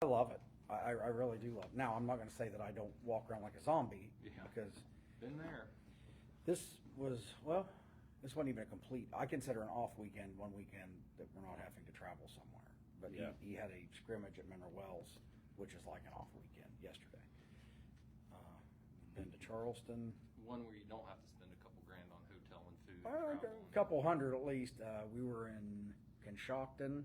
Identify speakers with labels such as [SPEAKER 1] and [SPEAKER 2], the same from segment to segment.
[SPEAKER 1] I love it. I really do love it. Now, I'm not going to say that I don't walk around like a zombie,
[SPEAKER 2] Yeah.
[SPEAKER 1] because
[SPEAKER 2] Been there.
[SPEAKER 1] this wasn't even a complete, I consider an off weekend, one weekend that we're not having to travel somewhere. But
[SPEAKER 3] Yeah.
[SPEAKER 1] he had a scrimmage at Mineral Wells, which is like an off weekend yesterday. Been to Charleston.
[SPEAKER 2] One where you don't have to spend a couple grand on hotel and food. and
[SPEAKER 1] A
[SPEAKER 2] travel.
[SPEAKER 1] couple hundred at least. We were in Conshohocken.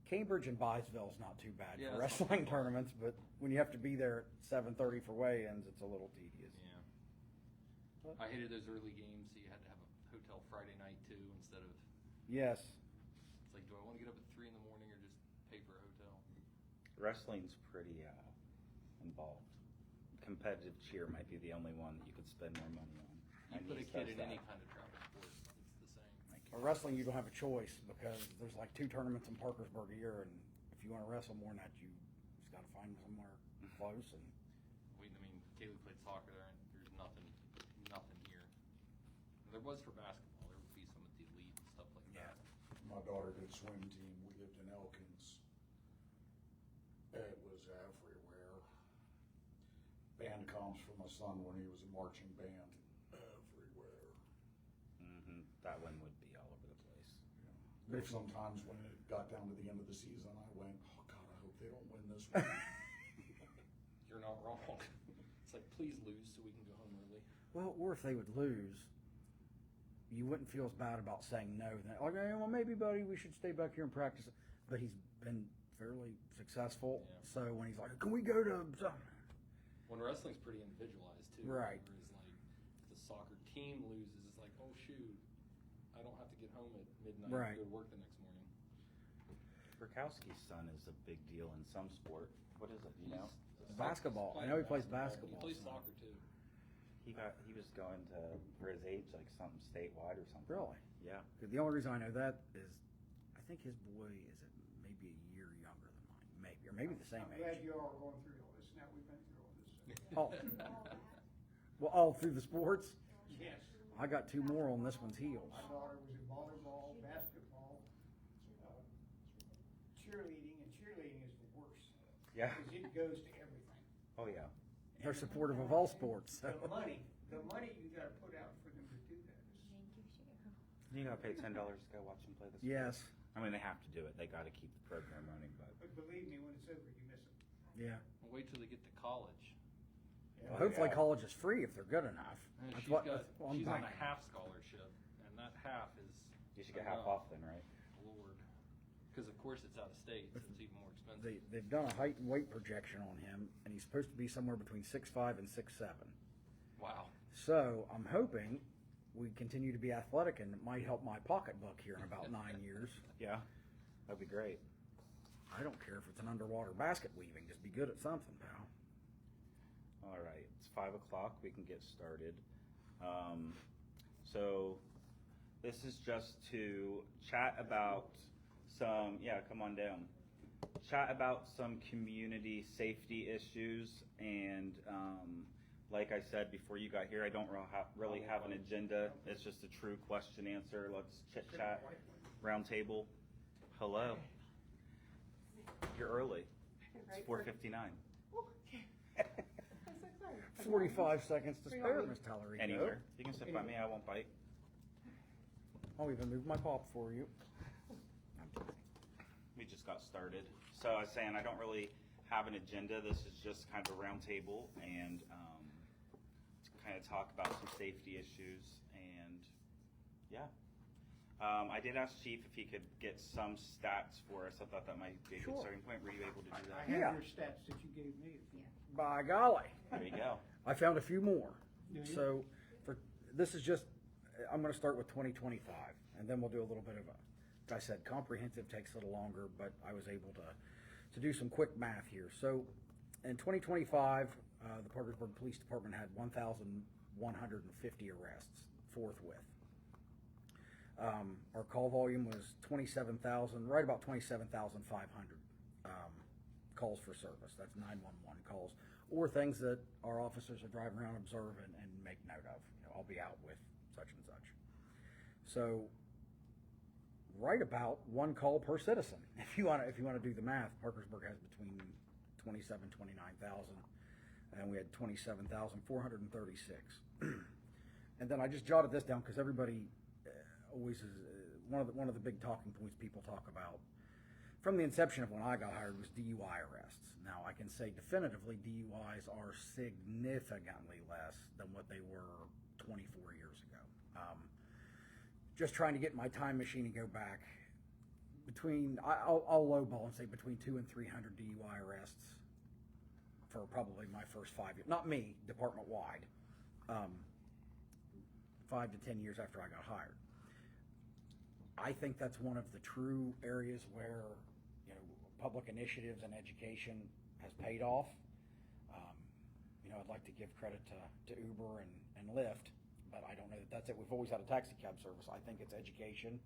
[SPEAKER 1] Cambridge and Byesville's not too bad
[SPEAKER 2] Yeah,
[SPEAKER 1] for
[SPEAKER 2] that's not
[SPEAKER 1] wrestling
[SPEAKER 2] too far.
[SPEAKER 1] tournaments, but when you have to be there at 7:30 for weigh-ins, it's a little tedious.
[SPEAKER 2] Yeah. I hated those early games, so you had to have a hotel Friday night too, instead of,
[SPEAKER 1] Yes.
[SPEAKER 2] it's like, do I want to get up at 3 in the morning or just pay for a hotel?
[SPEAKER 3] Wrestling's pretty involved. Competitive cheer might be the only one that you could spend more money on.
[SPEAKER 2] You
[SPEAKER 3] My
[SPEAKER 2] put a
[SPEAKER 3] niece
[SPEAKER 2] kid
[SPEAKER 3] does
[SPEAKER 2] in any
[SPEAKER 3] that.
[SPEAKER 2] kind of travel sport, it's the same.
[SPEAKER 1] For wrestling, you don't have a choice because there's like 2 tournaments in Parkersburg a year, and if you want to wrestle more than that, you just got to find somewhere close. And
[SPEAKER 2] I mean, Kaylee played soccer there, and there's nothing here. There was for basketball. There would be some at the elite and stuff like
[SPEAKER 1] Yeah.
[SPEAKER 2] that.
[SPEAKER 4] My daughter did swim team. We lived in Elkins. It was everywhere. Band comps for my son when he was in marching band. Everywhere.
[SPEAKER 3] That one would be all over the place.
[SPEAKER 4] Yeah. There's sometimes when it got down to the end of the season, I went, oh God, I hope they don't win this one.
[SPEAKER 2] You're not wrong. It's like, please lose so we can go home early.
[SPEAKER 1] well, or if they would lose, you wouldn't feel as bad about saying no. Then, okay, well, maybe, buddy, we should stay back here and practice. But he's been fairly successful.
[SPEAKER 2] Yeah.
[SPEAKER 1] So when he's like, can we go to?
[SPEAKER 2] When wrestling's pretty individualized too.
[SPEAKER 1] Right.
[SPEAKER 2] Whereas like if the soccer team loses, it's like, oh shoot, I don't have to get home at midnight
[SPEAKER 1] Right.
[SPEAKER 2] and go to work the next morning.
[SPEAKER 3] Burkowski's son is a big deal in some sport. What is it? You know,
[SPEAKER 1] Basketball. I know he plays basketball.
[SPEAKER 2] He plays
[SPEAKER 1] so-
[SPEAKER 2] soccer too.
[SPEAKER 3] he was going to, for his age, like something statewide or something.
[SPEAKER 1] Really?
[SPEAKER 3] Yeah.
[SPEAKER 1] The only reason I know that is I think his boy is maybe a year younger than mine, maybe, or maybe the same
[SPEAKER 5] I'm glad
[SPEAKER 1] age.
[SPEAKER 5] you all are going through all this. Now we've been through all this.
[SPEAKER 1] Oh, well, all through the sports.
[SPEAKER 5] Yes.
[SPEAKER 1] I got 2 more on this one's heels.
[SPEAKER 5] My daughter was in volleyball, basketball, cheerleading, and cheerleading is the worst.
[SPEAKER 3] Yeah.
[SPEAKER 5] Because it goes to everything.
[SPEAKER 3] Oh yeah.
[SPEAKER 1] They're supportive of all sports.
[SPEAKER 5] The
[SPEAKER 1] So.
[SPEAKER 5] money you gotta put out for them to do that is.
[SPEAKER 3] You gotta pay $10 to go watch them play this.
[SPEAKER 1] Yes.
[SPEAKER 3] I mean, they have to do it. They got to keep the program running, but
[SPEAKER 5] But believe me, when it's over, you miss them.
[SPEAKER 1] Yeah.
[SPEAKER 2] Well, wait till they get to college.
[SPEAKER 1] Well, hopefully college is free if they're good enough.
[SPEAKER 2] And
[SPEAKER 1] That's
[SPEAKER 2] she's
[SPEAKER 1] what I'm
[SPEAKER 2] she's on a
[SPEAKER 1] thinking.
[SPEAKER 2] half scholarship, and that half is.
[SPEAKER 3] you should get half
[SPEAKER 2] enough.
[SPEAKER 3] off then, right?
[SPEAKER 2] Lord, because of course it's out of state, so it's even more expensive.
[SPEAKER 1] They've done a height and weight projection on him, and he's supposed to be somewhere between 6'5" and 6'7".
[SPEAKER 2] Wow.
[SPEAKER 1] So I'm hoping we continue to be athletic, and it might help my pocketbook here in about 9 years.
[SPEAKER 3] Yeah. That'd be great.
[SPEAKER 1] I don't care if it's an underwater basket weaving. Just be good at something, pal.
[SPEAKER 3] All right, it's 5 o'clock. We can get started. So this is just to chat about some, come on down. Chat about some community safety issues. And like I said before you got here, I don't really have an agenda. It's just a true question answer. Let's chit chat. Round table. Hello. You're early. It's 4:59.
[SPEAKER 1] 45 seconds to spare, Miss Tallarico.
[SPEAKER 3] Anywhere. You can sit by me. I won't bite.
[SPEAKER 1] I'll even move my pop for you. I'm teasing.
[SPEAKER 3] We just got started. So I was saying I don't really have an agenda. This is just kind of a round table and to kind of talk about some safety issues. And yeah. I did ask Chief if he could get some stats for us. I thought that might be a good
[SPEAKER 1] Sure.
[SPEAKER 3] starting point. Were you able to do
[SPEAKER 5] I
[SPEAKER 3] that?
[SPEAKER 5] have
[SPEAKER 1] Yeah.
[SPEAKER 5] your stats that you gave me.
[SPEAKER 1] By golly.
[SPEAKER 3] There you go.
[SPEAKER 1] I found a few more.
[SPEAKER 5] Do you?
[SPEAKER 1] So this is just, I'm going to start with 2025, and then we'll do a little bit of like I said, comprehensive takes a little longer, but I was able to do some quick math here. So in 2025, the Parkersburg Police Department had 1,150 arrests forthwith. Our call volume was 27,000, right about 27,500 calls for service. That's 911 calls, or things that our officers are driving around, observe, and make note of. I'll be out with such and such. So right about 1 call per citizen. If you want to do the math, Parkersburg has between 27, 29,000, and we had 27,436. And then I just jotted this down because everybody always is one of the big talking points people talk about from the inception of when I got hired was DUI arrests. Now I can say definitively DUIs are significantly less than what they were 24 years ago. Just trying to get my time machine and go back I'll lowball and say between 200 and 300 DUI arrests for probably my first 5 years. Not me, department wide. 5 to 10 years after I got hired. I think that's one of the true areas where, public initiatives and education has paid off. I'd like to give credit to Uber and Lyft, but I don't know that that's it. We've always had a taxi cab service. I think it's education.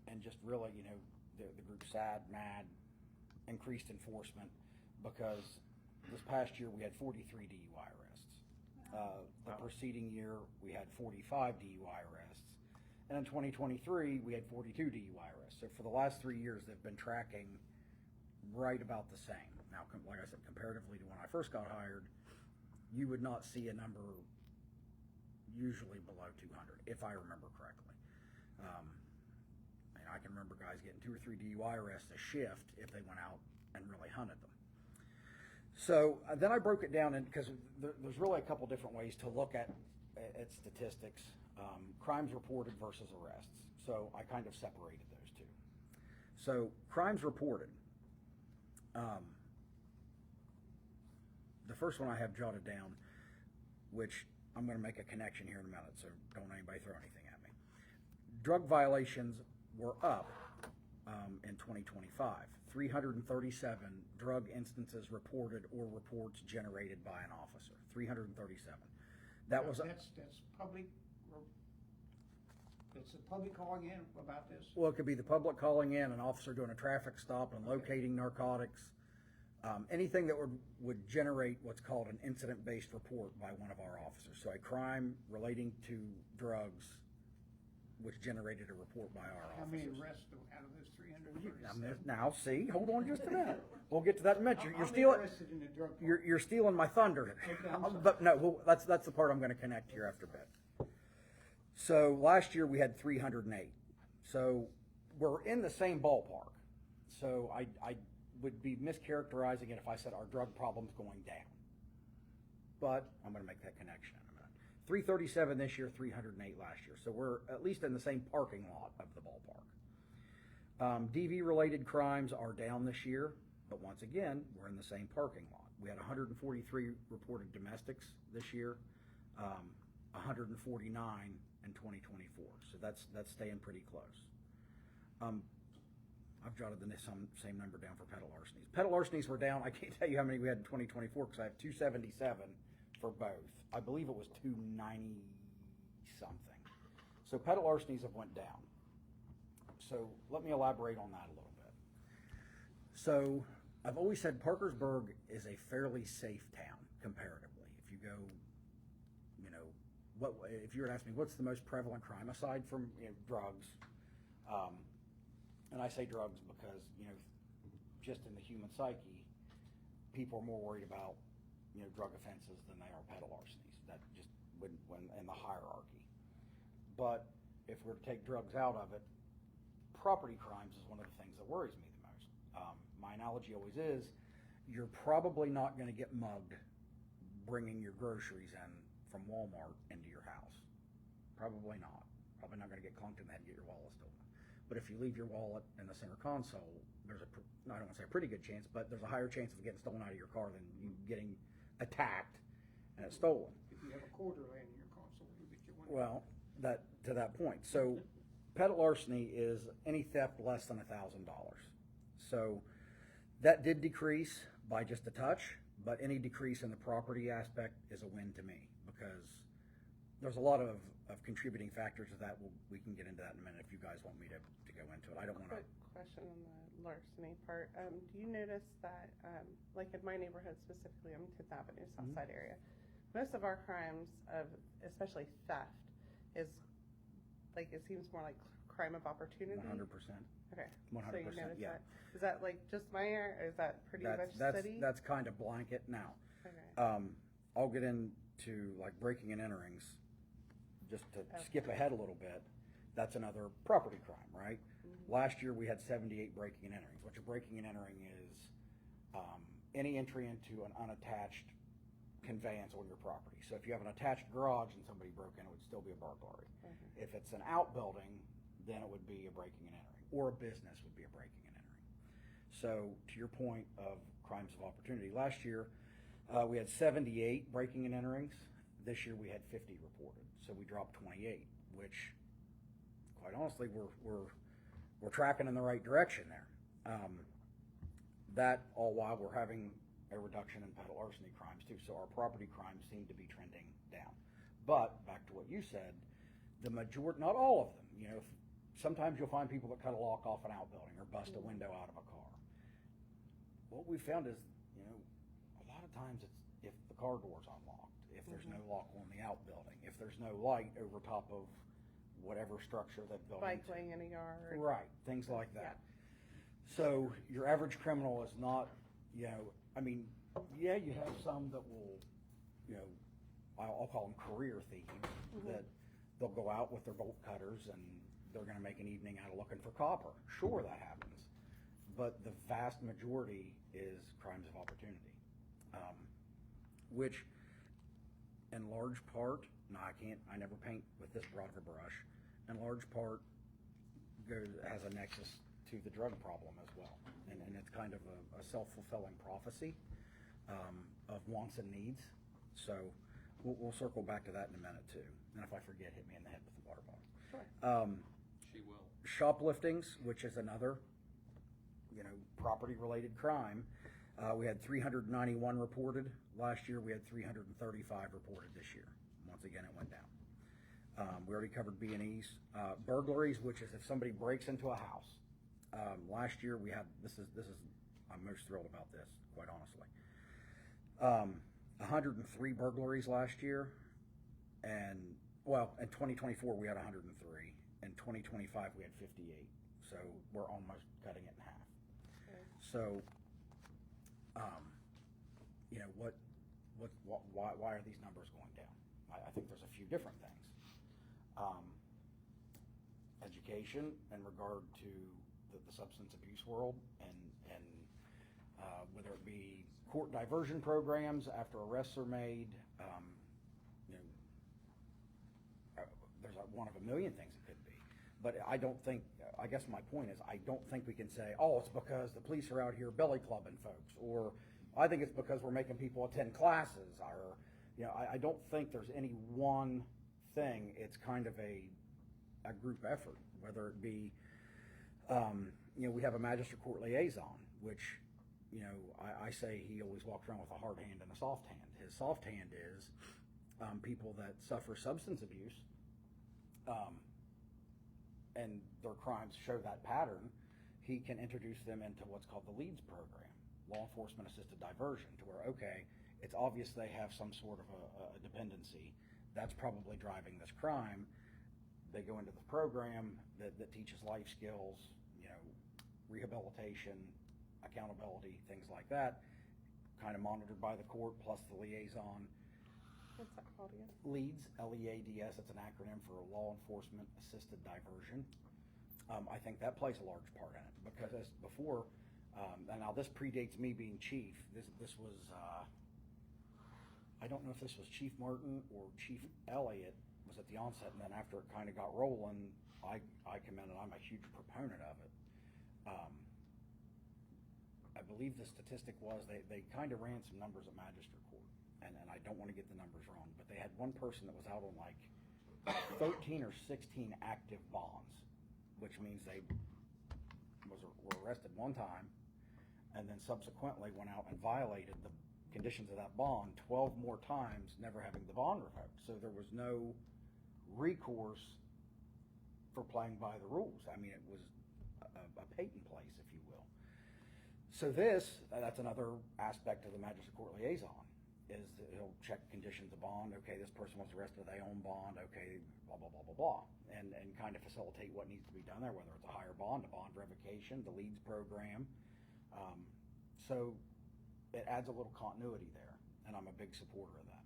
[SPEAKER 1] And just really, the group SAD, MAD, increased enforcement, because this past year we had 43 DUI arrests. The preceding year we had 45 DUI arrests. And in 2023 we had 42 DUI arrests. So for the last 3 years they've been tracking right about the same. Now, like I said, comparatively to when I first got hired, you would not see a number usually below 200, if I remember correctly. And I can remember guys getting 2 or 3 DUI arrests a shift if they went out and really hunted them. So then I broke it down, because there's really a couple different ways to look at statistics, crimes reported versus arrests. So I kind of separated those two. So crimes reported. The first one I have jotted down, which I'm going to make a connection here in a minute, so don't anybody throw anything at me. Drug violations were up in 2025. 337 drug instances reported or reports generated by an officer. 337. That's
[SPEAKER 5] public. It's the public calling in about this.
[SPEAKER 1] Well, it could be the public calling in, an officer doing a traffic stop and locating narcotics. Anything that would generate what's called an incident-based report by one of our officers. So a crime relating to drugs, which generated a report by our officers.
[SPEAKER 5] How many arrests out of those 337?
[SPEAKER 1] Now, see, hold on just a minute. We'll get to that in a minute. You're
[SPEAKER 5] I'm
[SPEAKER 1] stealing.
[SPEAKER 5] interested in the drug part.
[SPEAKER 1] You're stealing my thunder.
[SPEAKER 5] Okay, I'm sorry.
[SPEAKER 1] But no, that's the part I'm going to connect here after a bit. So last year we had 308. So we're in the same ballpark. So I would be mischaracterizing it if I said our drug problem's going down. But I'm going to make that connection in a minute. 337 this year, 308 last year. So we're at least in the same parking lot of the ballpark. DV-related crimes are down this year, but once again, we're in the same parking lot. We had 143 reported domestics this year, 149 in 2024. So that's staying pretty close. I've jotted the same number down for pedal larcenies. Pedal larcenies were down. I can't tell you how many we had in 2024 because I have 277 for both. I believe it was 290 something. So pedal larcenies have went down. So let me elaborate on that a little bit. So I've always said Parkersburg is a fairly safe town comparatively. If you go, if you were to ask me what's the most prevalent crime aside from drugs, and I say drugs because, just in the human psyche, people are more worried about, drug offenses than they are pedal larcenies. That just when in the hierarchy. But if we're to take drugs out of it, property crimes is one of the things that worries me the most. My analogy always is, you're probably not going to get mugged bringing your groceries in from Walmart into your house. Probably not. Probably not going to get clunked in the head and get your wallet stolen. But if you leave your wallet in the center console, there's I don't want to say a pretty good chance, but there's a higher chance of getting stolen out of your car than you getting attacked and it's stolen.
[SPEAKER 5] If you have a quarter laying in your console, you get your one.
[SPEAKER 1] Well, to that point. So pedal larceny is any theft less than $1,000. So that did decrease by just a touch, but any decrease in the property aspect is a win to me because there's a lot of contributing factors to that. We can get into that in a minute if you guys want me to go into it. I don't want to.
[SPEAKER 6] Quick question on the larceny part. Do you notice that, like in my neighborhood specifically, I'm 10th Avenue, Southside area, most of our crimes of, especially theft, is like, it seems more like crime of opportunity.
[SPEAKER 1] 100%.
[SPEAKER 6] Okay.
[SPEAKER 1] 100%,
[SPEAKER 6] So you noticed
[SPEAKER 1] yeah.
[SPEAKER 6] that? Is that like just my area, or is that pretty much city?
[SPEAKER 1] That's kind of blanket now.
[SPEAKER 6] Okay.
[SPEAKER 1] I'll get into like breaking and enterings, just to skip ahead a little bit. That's another property crime, right? Last year we had 78 breaking and enterings. What a breaking and entering is, any entry into an unattached conveyance on your property. So if you have an attached garage and somebody broke in, it would still be a burglary. If it's an outbuilding, then it would be a breaking and entering, or a business would be a breaking and entering. So to your point of crimes of opportunity, last year we had 78 breaking and enterings. This year we had 50 reported, so we dropped 28, which, quite honestly, we're tracking in the right direction there. That all while we're having a reduction in pedal larceny crimes too, so our property crimes seem to be trending down. But back to what you said, the majority, not all of them, you know, sometimes you'll find people that cut a lock off an outbuilding or bust a window out of a car. What we found is, you know, a lot of times it's if the car door's unlocked, if there's no lock on the outbuilding, if there's no light over top of whatever structure that building.
[SPEAKER 6] Bike laying in a yard.
[SPEAKER 1] Right, things like that. So your average criminal is not, you know, I mean, yeah, you have some that will, you know, I'll call them career thieves, that they'll go out with their bolt cutters and they're gonna make an evening out of looking for copper. Sure, that happens. But the vast majority is crimes of opportunity, which in large part, no, I never paint with this broad of a brush, in large part has a nexus to the drug problem as well. And it's kind of a self-fulfilling prophecy of wants and needs. So we'll circle back to that in a minute too. And if I forget, hit me in the head with the water bottle.
[SPEAKER 6] Sure.
[SPEAKER 2] She will.
[SPEAKER 1] Shopliftings, which is another, you know, property-related crime. We had 391 reported last year. We had 335 reported this year. Once again, it went down. We already covered B&Es. Burglaries, which is if somebody breaks into a house. Last year we had, this is I'm most thrilled about this, quite honestly. 103 burglaries last year, and well, in 2024 we had 103. In 2025 we had 58. So we're almost cutting it in half.
[SPEAKER 6] Okay.
[SPEAKER 1] So, you know, why are these numbers going down? I think there's a few different things. Education in regard to the substance abuse world, and whether it be court diversion programs after arrests are made, you know, there's one of a million things it could be. But I don't think, I guess my point is, I don't think we can say, oh, it's because the police are out here belly clubbing folks, or I think it's because we're making people attend classes, or, you know, I don't think there's any one thing. It's kind of a group effort, whether it be, you know, we have a magistrate court liaison, which, you know, I say he always walks around with a hard hand and a soft hand. His soft hand is people that suffer substance abuse, and their crimes show that pattern. He can introduce them into what's called the LEADS program, law enforcement assisted diversion, to where, okay, it's obvious they have some sort of a dependency. That's probably driving this crime. They go into the program that teaches life skills, you know, rehabilitation, accountability, things like that, kind of monitored by the court, plus the liaison.
[SPEAKER 6] What's that called again?
[SPEAKER 1] LEADS, L-E-A-D-S, it's an acronym for Law Enforcement Assisted Diversion. I think that plays a large part in it, because as before, and now this predates me being chief, this was, I don't know if this was Chief Martin or Chief Elliott was at the onset, and then after it kind of got rolling, I commended, I'm a huge proponent of it. I believe the statistic was they kind of ran some numbers at magistrate court, and I don't want to get the numbers wrong, but they had one person that was out on like 13 or 16 active bonds, which means they were arrested one time, and then subsequently went out and violated the conditions of that bond 12 more times, never having the bond revoked. So there was no recourse for playing by the rules. I mean, it was a patent place, if you will. So that's another aspect of the magistrate court liaison. is that he'll check conditions of bond. Okay, this person was arrested, they own bond. Okay, blah, blah, blah, blah, blah. And kind of facilitate what needs to be done there, whether it's a higher bond, a bond revocation, the leads program. So it adds a little continuity there, and I'm a big supporter of that.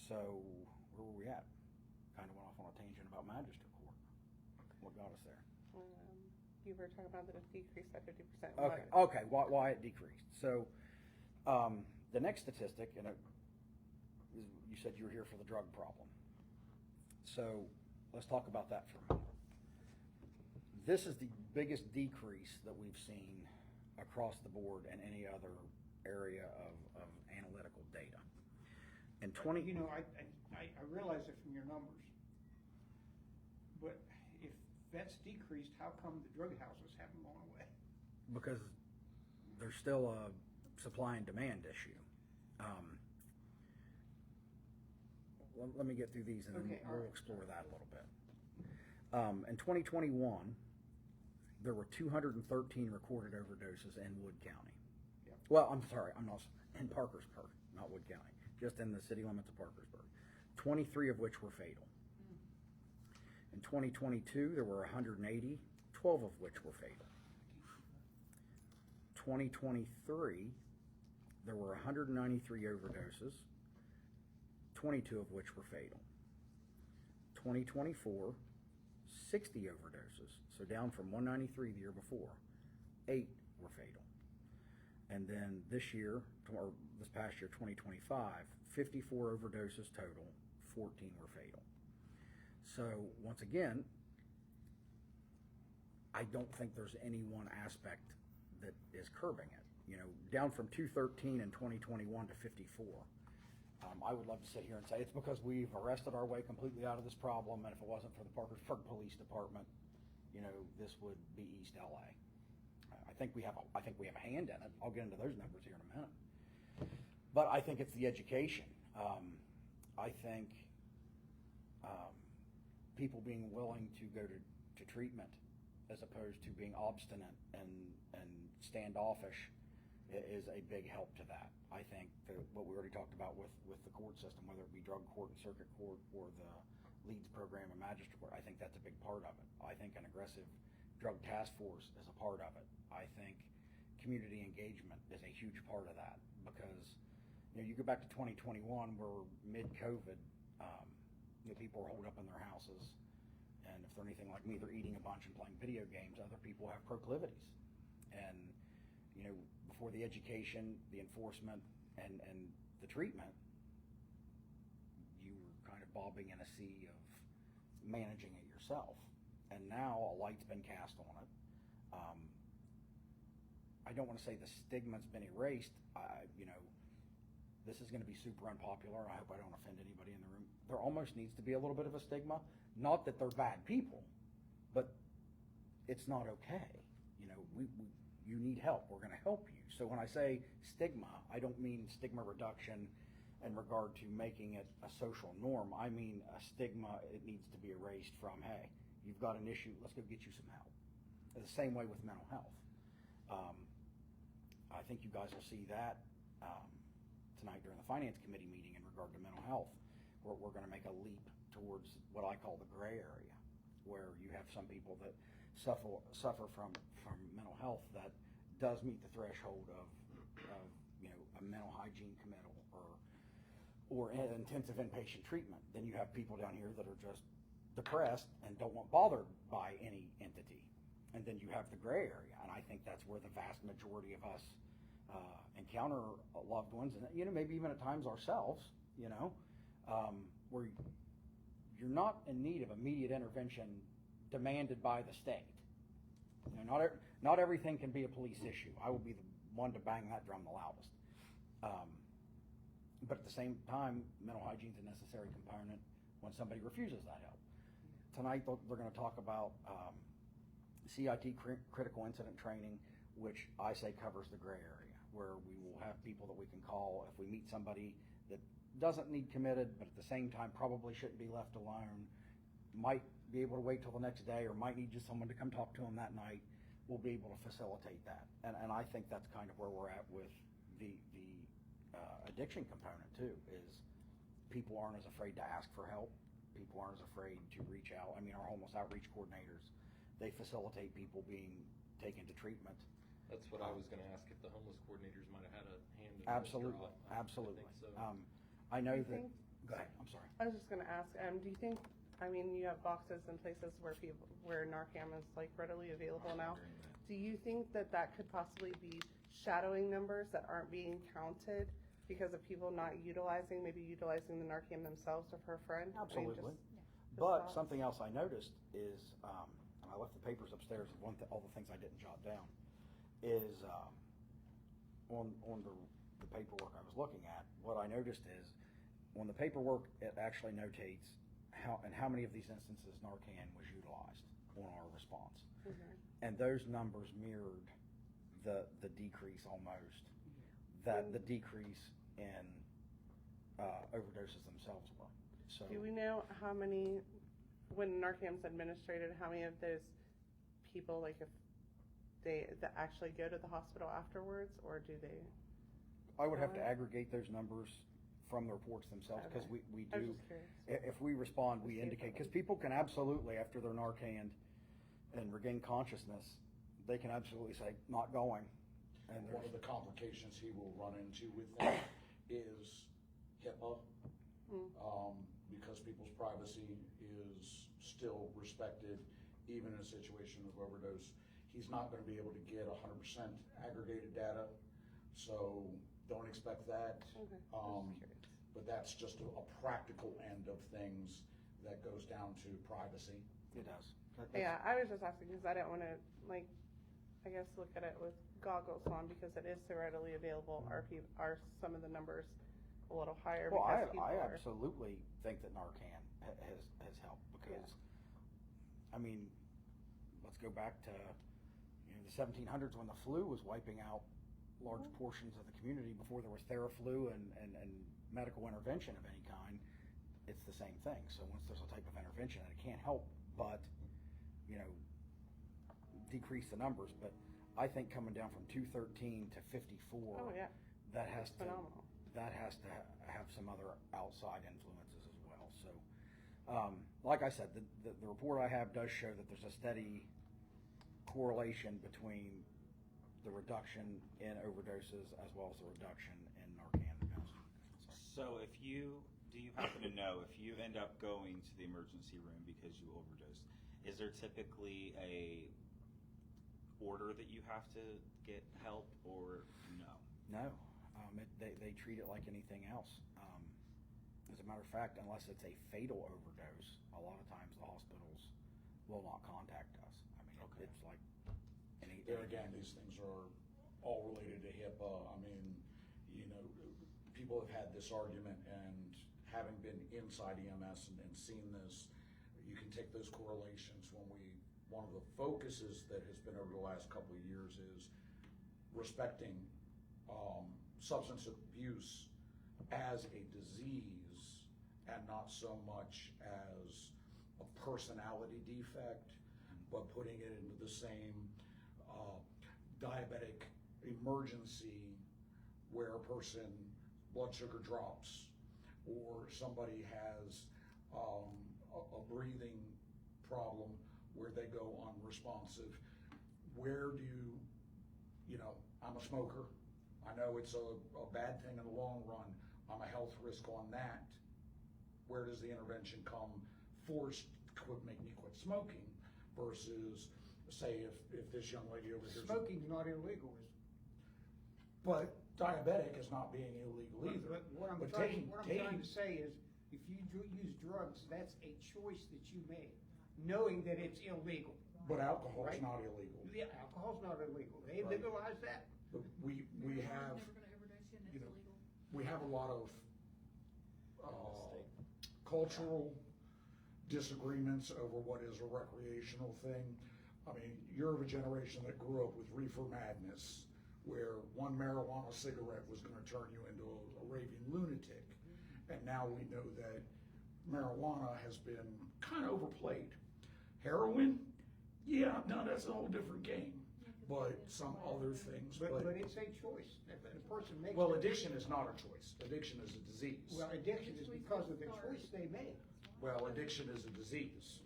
[SPEAKER 1] So where were we at? Kind of went off on a tangent about magistrate court. What got us there?
[SPEAKER 6] You were talking about that it decreased by 50%.
[SPEAKER 1] Okay, why it decreased. So, the next statistic, you said you were here for the drug problem. So, let's talk about that for a minute. This is the biggest decrease that we've seen across the board in any other area of analytical data. In
[SPEAKER 5] You know, I realize it from your numbers, but if that's decreased, how come the drug houses haven't gone away?
[SPEAKER 1] because there's still a supply and demand issue. Let me get through these and then
[SPEAKER 5] Okay, all
[SPEAKER 1] we'll
[SPEAKER 5] right.
[SPEAKER 1] explore that a little bit. In 2021, there were 213 recorded overdoses in Wood County.
[SPEAKER 5] Yep.
[SPEAKER 1] Well, I'm sorry, I'm not, in Parkersburg, not Wood County, just in the city limits of Parkersburg. 23 of which were fatal. In 2022, there were 180, 12 of which were fatal. 2023, there were 193 overdoses, 22 of which were fatal. 2024, 60 overdoses, so down from 193 the year before, 8 were fatal. And then this year, or this past year, 2025, 54 overdoses total, 14 were fatal. So once again, I don't think there's any one aspect that is curbing it. You know, down from 213 in 2021 to 54. I would love to sit here and say it's because we've arrested our way completely out of this problem, and if it wasn't for the Parkersburg Police Department, you know, this would be East LA. I think we have a hand in it. I'll get into those numbers here in a minute. But I think it's the education. I think people being willing to go to treatment as opposed to being obstinate and standoffish is a big help to that. I think what we already talked about with the court system, whether it be drug court and circuit court or the leads program and magistrate court, I think that's a big part of it. I think an aggressive drug task force is a part of it. I think community engagement is a huge part of that because, you know, you go back to 2021 where mid-COVID, people are holed up in their houses, and if they're anything like me, they're eating a bunch and playing video games. Other people have proclivities. And, you know, before the education, the enforcement, and the treatment, you were kind of bobbing in a sea of managing it yourself. And now a light's been cast on it. I don't want to say the stigma's been erased. You know, this is going to be super unpopular. I hope I don't offend anybody in the room. There almost needs to be a little bit of a stigma. Not that they're bad people, but it's not okay. You know, you need help. We're going to help you. So when I say stigma, I don't mean stigma reduction in regard to making it a social norm. I mean a stigma, it needs to be erased from, hey, you've got an issue, let's go get you some help. The same way with mental health. I think you guys will see that tonight during the Finance Committee meeting in regard to mental health, where we're going to make a leap towards what I call the gray area, where you have some people that suffer from mental health that does meet the threshold of you know, a mental hygiene committal or intensive inpatient treatment. Then you have people down here that are just depressed and don't want bothered by any entity. And then you have the gray area, and I think that's where the vast majority of us encounter loved ones, and, you know, maybe even at times ourselves, you know, where you're not in need of immediate intervention demanded by the state. You know, not everything can be a police issue. I will be the one to bang that drum the loudest. But at the same time, mental hygiene is a necessary component when somebody refuses that help. Tonight, they're going to talk about CIT, critical incident training, which I say covers the gray area, where we will have people that we can call if we meet somebody that doesn't need committed, but at the same time probably shouldn't be left alone, might be able to wait till the next day, or might need just someone to come talk to them that night. We'll be able to facilitate that. And I think that's kind of where we're at with addiction component too, is people aren't as afraid to ask for help. People aren't as afraid to reach out. I mean, our homeless outreach coordinators, they facilitate people being taken to treatment.
[SPEAKER 2] That's what I was gonna ask, if the homeless coordinators might have had a hand in this
[SPEAKER 1] Absolutely,
[SPEAKER 2] draw. I
[SPEAKER 1] absolutely.
[SPEAKER 2] think so.
[SPEAKER 1] I know
[SPEAKER 6] Do you
[SPEAKER 1] that,
[SPEAKER 6] think-
[SPEAKER 1] go ahead, I'm sorry.
[SPEAKER 6] I was just gonna ask, do you think, I mean, you have boxes and places where Narcan is like readily available now. Do you think that could possibly be shadowing numbers that aren't being counted because of people not maybe utilizing the Narcan themselves or for a friend? I mean,
[SPEAKER 1] Absolutely.
[SPEAKER 6] just
[SPEAKER 1] But
[SPEAKER 6] thoughts.
[SPEAKER 1] something else I noticed is, and I left the papers upstairs of all the things I didn't jot down, is on the paperwork I was looking at, what I noticed is on the paperwork, it actually notates how many of these instances Narcan was utilized on our response. And those numbers mirrored the decrease almost, that the decrease in overdoses themselves were. So
[SPEAKER 6] Do we know how many, when Narcan's administered, how many of those people, like if that actually go to the hospital afterwards, or do they?
[SPEAKER 1] I would have to aggregate those numbers from the reports themselves, because
[SPEAKER 6] Okay.
[SPEAKER 1] we
[SPEAKER 6] I was
[SPEAKER 1] do,
[SPEAKER 6] just curious.
[SPEAKER 1] if we respond, we
[SPEAKER 6] Just see if
[SPEAKER 1] indicate,
[SPEAKER 6] it
[SPEAKER 1] because
[SPEAKER 6] was-
[SPEAKER 1] people can absolutely, after they're Narcan and regain consciousness, they can absolutely say, not going. And
[SPEAKER 4] One of
[SPEAKER 1] there's,
[SPEAKER 4] the complications he will run into with that is HIPAA, because people's privacy is still respected, even in a situation of overdose. He's not gonna be able to get 100% aggregated data, so don't expect that.
[SPEAKER 6] Okay, I was just curious.
[SPEAKER 4] But that's just a practical end of things that goes down to privacy.
[SPEAKER 1] it does.
[SPEAKER 6] Yeah, I was just asking because I didn't want to, like, I guess look at it with goggles on because it is so readily available. Are some of the numbers a little higher
[SPEAKER 1] Well,
[SPEAKER 6] because people
[SPEAKER 1] I
[SPEAKER 6] are?
[SPEAKER 1] absolutely think that Narcan has helped, because, I mean, let's go back to, the 1700s when the flu was wiping out large portions of the community before there was Theraflu and medical intervention of any kind. It's the same thing. So once there's a type of intervention, and it can't help but, decrease the numbers. But I think coming down from 213 to 54,
[SPEAKER 6] Oh, yeah.
[SPEAKER 1] that has
[SPEAKER 6] It's
[SPEAKER 1] to
[SPEAKER 6] phenomenal.
[SPEAKER 1] have some other outside influences as well. So, like I said, the report I have does show that there's a steady correlation between the reduction in overdoses as well as the reduction in Narcan use.
[SPEAKER 3] So do you happen to know if you end up going to the emergency room because you overdosed, is there typically a order that you have to get help, or no?
[SPEAKER 1] No, they treat it like anything else. As a matter of fact, unless it's a fatal overdose, a lot of times the hospitals will not contact us. I mean,
[SPEAKER 3] Okay.
[SPEAKER 1] it's like any.
[SPEAKER 4] There again, these things are all related to HIPAA. I mean, people have had this argument, and having been inside EMS and seen this, you can take those correlations one of the focuses that has been over the last couple of years is respecting substance abuse as a disease and not so much as a personality defect, but putting it into the same diabetic emergency where a person blood sugar drops, or somebody has a breathing problem where they go unresponsive. Where do I'm a smoker. I know it's a bad thing in the long run. I'm a health risk on that. Where does the intervention come forced to make me quit smoking versus, say, if this young lady over here.
[SPEAKER 5] Smoking's not illegal, is it?
[SPEAKER 4] But diabetic is not being illegal either.
[SPEAKER 5] But what I'm
[SPEAKER 4] But
[SPEAKER 5] trying
[SPEAKER 4] taking-
[SPEAKER 5] to say is, if you use drugs, that's a choice that you make, knowing that it's illegal.
[SPEAKER 4] But alcohol is
[SPEAKER 5] Right.
[SPEAKER 4] not illegal.
[SPEAKER 5] Yeah, alcohol's not illegal. They
[SPEAKER 4] Right.
[SPEAKER 5] legalized that.
[SPEAKER 4] But we have,
[SPEAKER 7] Never gonna overdose you and it's
[SPEAKER 4] you know,
[SPEAKER 7] illegal.
[SPEAKER 4] we have a lot of cultural disagreements over what is a recreational thing. I mean, you're of a generation that grew up with reefer madness, where one marijuana cigarette was gonna turn you into a raving lunatic. And now we know that marijuana has been kind of overplayed. Heroin, yeah, no, that's a whole different game. but some other things,
[SPEAKER 5] But
[SPEAKER 4] but,
[SPEAKER 5] it's a choice, if a person makes.
[SPEAKER 4] well,
[SPEAKER 5] the-
[SPEAKER 4] addiction is not a choice. Addiction is a disease.
[SPEAKER 5] Well, addiction is because of the choice they made.
[SPEAKER 4] Well, addiction is a disease.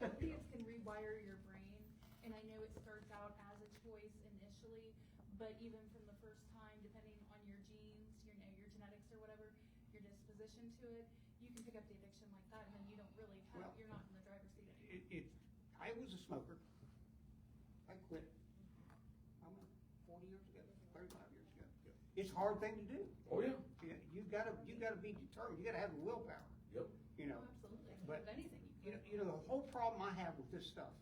[SPEAKER 7] Opiates can rewire your brain, and I know it starts out as a choice initially, but even from the first time, depending on your genes, your genetics or whatever, your disposition to it, you can pick up the addiction like that, and then you don't really have,
[SPEAKER 5] Well,
[SPEAKER 7] you're not in the driver's seat anymore.
[SPEAKER 5] I was a smoker. I quit, how many, 40 years ago, 35 years ago. It's a hard thing to do.
[SPEAKER 4] Oh, yeah.
[SPEAKER 5] You gotta be determined, you gotta have the willpower,
[SPEAKER 4] Yep.
[SPEAKER 5] you know.
[SPEAKER 7] Oh, absolutely,
[SPEAKER 5] But,
[SPEAKER 7] with anything.
[SPEAKER 5] you know, the whole problem I have with this stuff,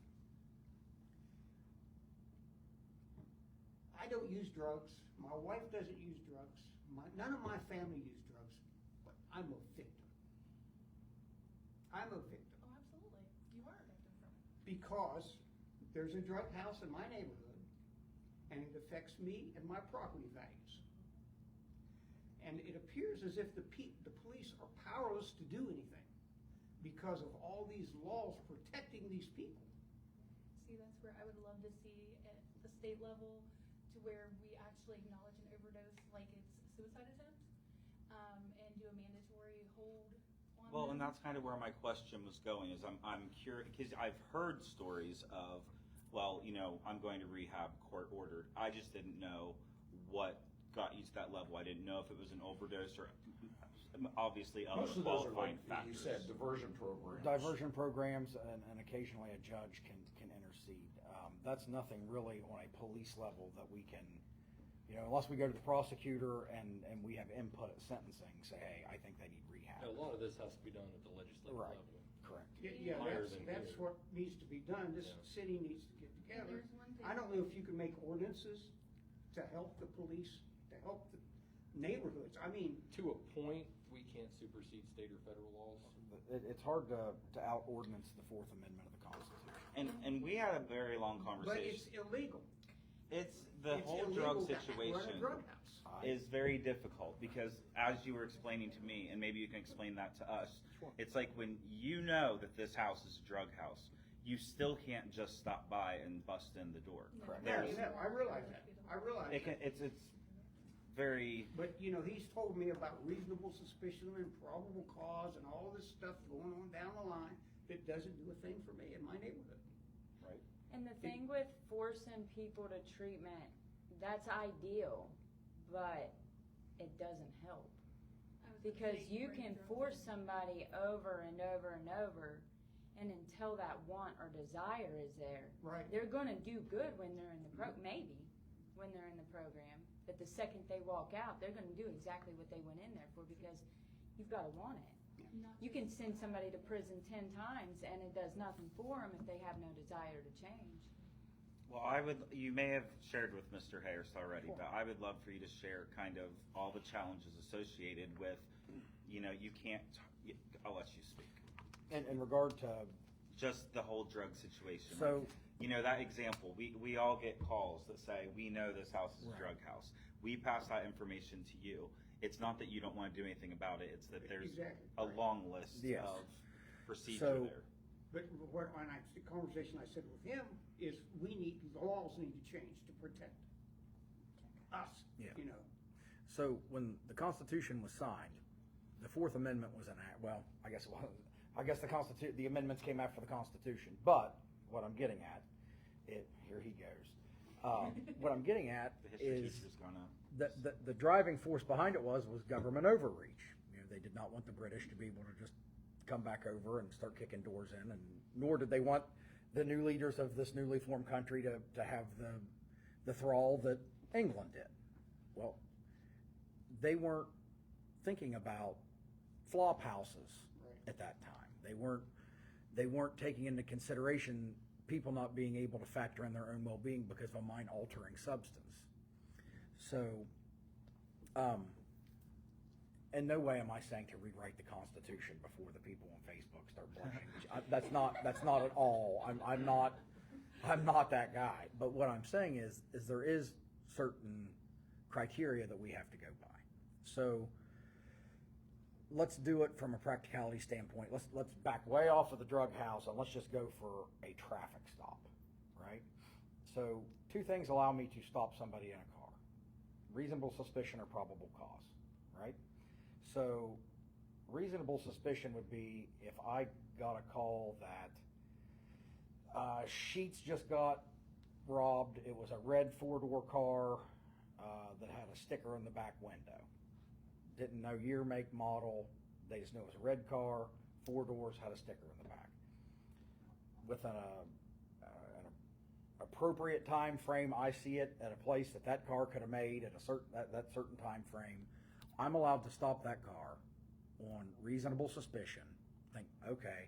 [SPEAKER 5] I don't use drugs, my wife doesn't use drugs, none of my family use drugs, but I'm a victim. I'm a victim.
[SPEAKER 7] Oh, absolutely, you are a victim from it.
[SPEAKER 5] Because there's a drug house in my neighborhood, and it affects me and my property values. And it appears as if the police are powerless to do anything because of all these laws protecting these people.
[SPEAKER 7] See, that's where I would love to see at the state level to where we actually acknowledge an overdose like it's a suicide attempt, and do a mandatory hold on
[SPEAKER 3] Well, and
[SPEAKER 7] them.
[SPEAKER 3] that's kind of where my question was going, is I'm curious, because I've heard stories of, well, you know, I'm going to rehab, court ordered. I just didn't know what got you to that level. I didn't know if it was an overdose or obviously other
[SPEAKER 4] Most of those are
[SPEAKER 3] qualifying
[SPEAKER 4] like, you
[SPEAKER 3] factors.
[SPEAKER 4] said, diversion programs.
[SPEAKER 1] Diversion programs, and occasionally a judge can intercede. That's nothing really on a police level that we can, you know, unless we go to the prosecutor and we have input at sentencing, say, hey, I think they need rehab.
[SPEAKER 8] A lot of this has to be done at the legislative
[SPEAKER 1] Right.
[SPEAKER 8] level.
[SPEAKER 1] Correct.
[SPEAKER 5] Yeah,
[SPEAKER 8] Higher
[SPEAKER 5] that's,
[SPEAKER 8] than
[SPEAKER 5] that's
[SPEAKER 8] here.
[SPEAKER 5] what needs to be done, this
[SPEAKER 8] Yeah.
[SPEAKER 5] city needs to get together.
[SPEAKER 7] there's one thing-
[SPEAKER 5] I don't know if you can make ordinances to help the police, to help the neighborhoods, I mean,
[SPEAKER 8] To a point, we can't supersede state or federal laws.
[SPEAKER 1] It's hard to out-ordinance the Fourth Amendment of the Constitution.
[SPEAKER 3] And we had a very long
[SPEAKER 5] but it's
[SPEAKER 3] conversation.
[SPEAKER 5] illegal.
[SPEAKER 3] It's the
[SPEAKER 5] It's
[SPEAKER 3] whole
[SPEAKER 5] illegal
[SPEAKER 3] drug
[SPEAKER 5] to run a
[SPEAKER 3] situation
[SPEAKER 5] drug house.
[SPEAKER 3] is very difficult because, as you were explaining to me, and maybe you can explain that to us, it's like when you know that this house is a drug house, you still can't just stop by and bust in the door.
[SPEAKER 7] No,
[SPEAKER 1] Correct.
[SPEAKER 3] There's-
[SPEAKER 5] No, I realize that, I realize
[SPEAKER 3] It can,
[SPEAKER 5] that.
[SPEAKER 3] it's very,
[SPEAKER 5] But, you know, he's told me about reasonable suspicion and probable cause and all this stuff going on down the line that doesn't do a thing for me in my neighborhood.
[SPEAKER 9] And the thing with forcing people to treatment, that's ideal, but it doesn't help.
[SPEAKER 7] I was gonna
[SPEAKER 9] Because
[SPEAKER 7] say,
[SPEAKER 9] you
[SPEAKER 7] bring
[SPEAKER 9] can
[SPEAKER 7] drugs
[SPEAKER 9] force
[SPEAKER 7] in.
[SPEAKER 9] somebody over and over and over, and until that want or desire is there,
[SPEAKER 5] Right.
[SPEAKER 9] they're gonna do good when they're in the maybe, when they're in the program. But the second they walk out, they're gonna do exactly what they went in there for, because you've gotta want it.
[SPEAKER 7] Not
[SPEAKER 9] You can send somebody to prison 10 times and it does nothing for them if they have no desire to change.
[SPEAKER 3] well, you may have shared with Mr. Harris already, but I would love for you to share kind of all the challenges associated with, you know, you can't, I'll let you speak.
[SPEAKER 1] In regard to,
[SPEAKER 3] Just the whole drug situation.
[SPEAKER 1] So-
[SPEAKER 3] Like, you know, that example, we all get calls that say, we know this house is a
[SPEAKER 1] Right.
[SPEAKER 3] drug house. We pass that information to you. It's not that you don't want to do anything about it, it's that there's
[SPEAKER 5] Exactly.
[SPEAKER 3] a long list
[SPEAKER 1] Yes.
[SPEAKER 3] of procedure
[SPEAKER 1] So-
[SPEAKER 3] there.
[SPEAKER 5] But the conversation I said with him is the laws need to change to protect us,
[SPEAKER 1] Yeah.
[SPEAKER 5] you know.
[SPEAKER 1] so when the Constitution was signed, the Fourth Amendment was well, I guess it was. I guess the amendments came after the Constitution, but what I'm getting at, here he goes. What I'm getting at
[SPEAKER 3] The history
[SPEAKER 1] is
[SPEAKER 3] teacher's gonna,
[SPEAKER 1] the driving force behind it was government overreach. You know, they did not want the British to be able to just come back over and start kicking doors in, and nor did they want the new leaders of this newly formed country to have the thrall that England did. Well, they weren't thinking about flop houses at that time. They weren't taking into consideration people not being able to factor in their own well-being because of a mind-altering substance. So, in no way am I saying to rewrite the Constitution before the people on Facebook start blushing. That's not at all. I'm not that guy. But what I'm saying is there is certain criteria that we have to go by. So let's do it from a practicality standpoint. Let's back way off of the drug house and let's just go for a traffic stop, right? So two things allow me to stop somebody in a car: reasonable suspicion or probable cause, right? So reasonable suspicion would be if I got a call that Sheets just got robbed. It was a red four-door car that had a sticker in the back window. Didn't know year, make, model. They just knew it was a red car, 4 doors, had a sticker in the back. Within an appropriate time frame, I see it at a place that car could have made at a that certain time frame. I'm allowed to stop that car on reasonable suspicion. Think, okay,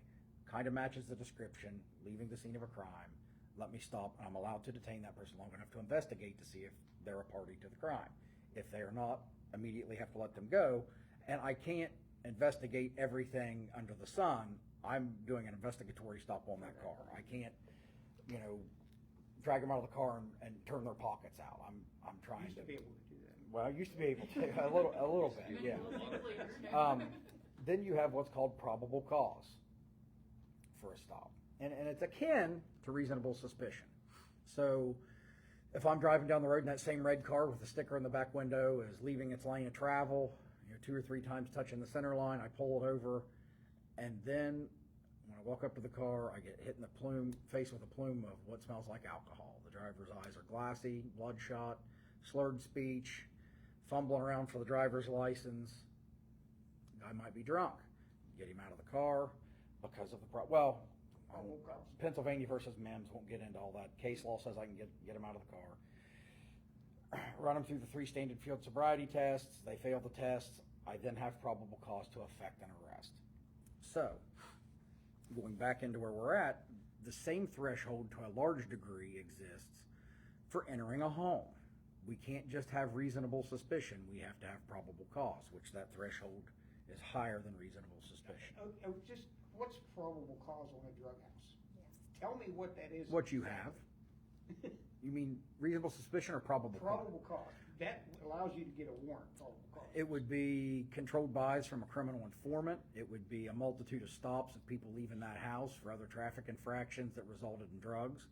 [SPEAKER 1] kind of matches the description, leaving the scene of a crime. Let me stop, and I'm allowed to detain that person long enough to investigate to see if they're a party to the crime. If they are not, immediately have to let them go. And I can't investigate everything under the sun. I'm doing an investigatory stop on that car. I can't, drag them out of the car and turn their pockets out. I'm trying
[SPEAKER 5] Used to be able to do that.
[SPEAKER 1] Well, I used to be able to, a little bit, yeah. Then you have what's called probable cause for a stop. And it's akin to reasonable suspicion. So if I'm driving down the road and that same red car with the sticker in the back window is leaving its lane of travel, 2 or 3 times touching the center line, I pull it over, and then when I walk up to the car, I get hit in the face with a plume of what smells like alcohol. The driver's eyes are glassy, bloodshot, slurred speech, fumbling around for the driver's license. Guy might be drunk. Get him out of the car because of the Pennsylvania versus Mims, won't get into all that. Case law says I can get him out of the car. Run them through the 3 standard field sobriety tests. They fail the tests. I then have probable cause to effect an arrest. So, going back into where we're at, the same threshold to a large degree exists for entering a home. We can't just have reasonable suspicion. We have to have probable cause, which that threshold is higher than reasonable suspicion.
[SPEAKER 5] Just what's probable cause on a drug house? Tell me what that is.
[SPEAKER 1] What you have. You mean reasonable suspicion or probable cause?
[SPEAKER 5] Probable cause. That allows you to get a warrant, probable cause.
[SPEAKER 1] It would be controlled buys from a criminal informant. It would be a multitude of stops of people leaving that house for other traffic infractions that resulted in drugs.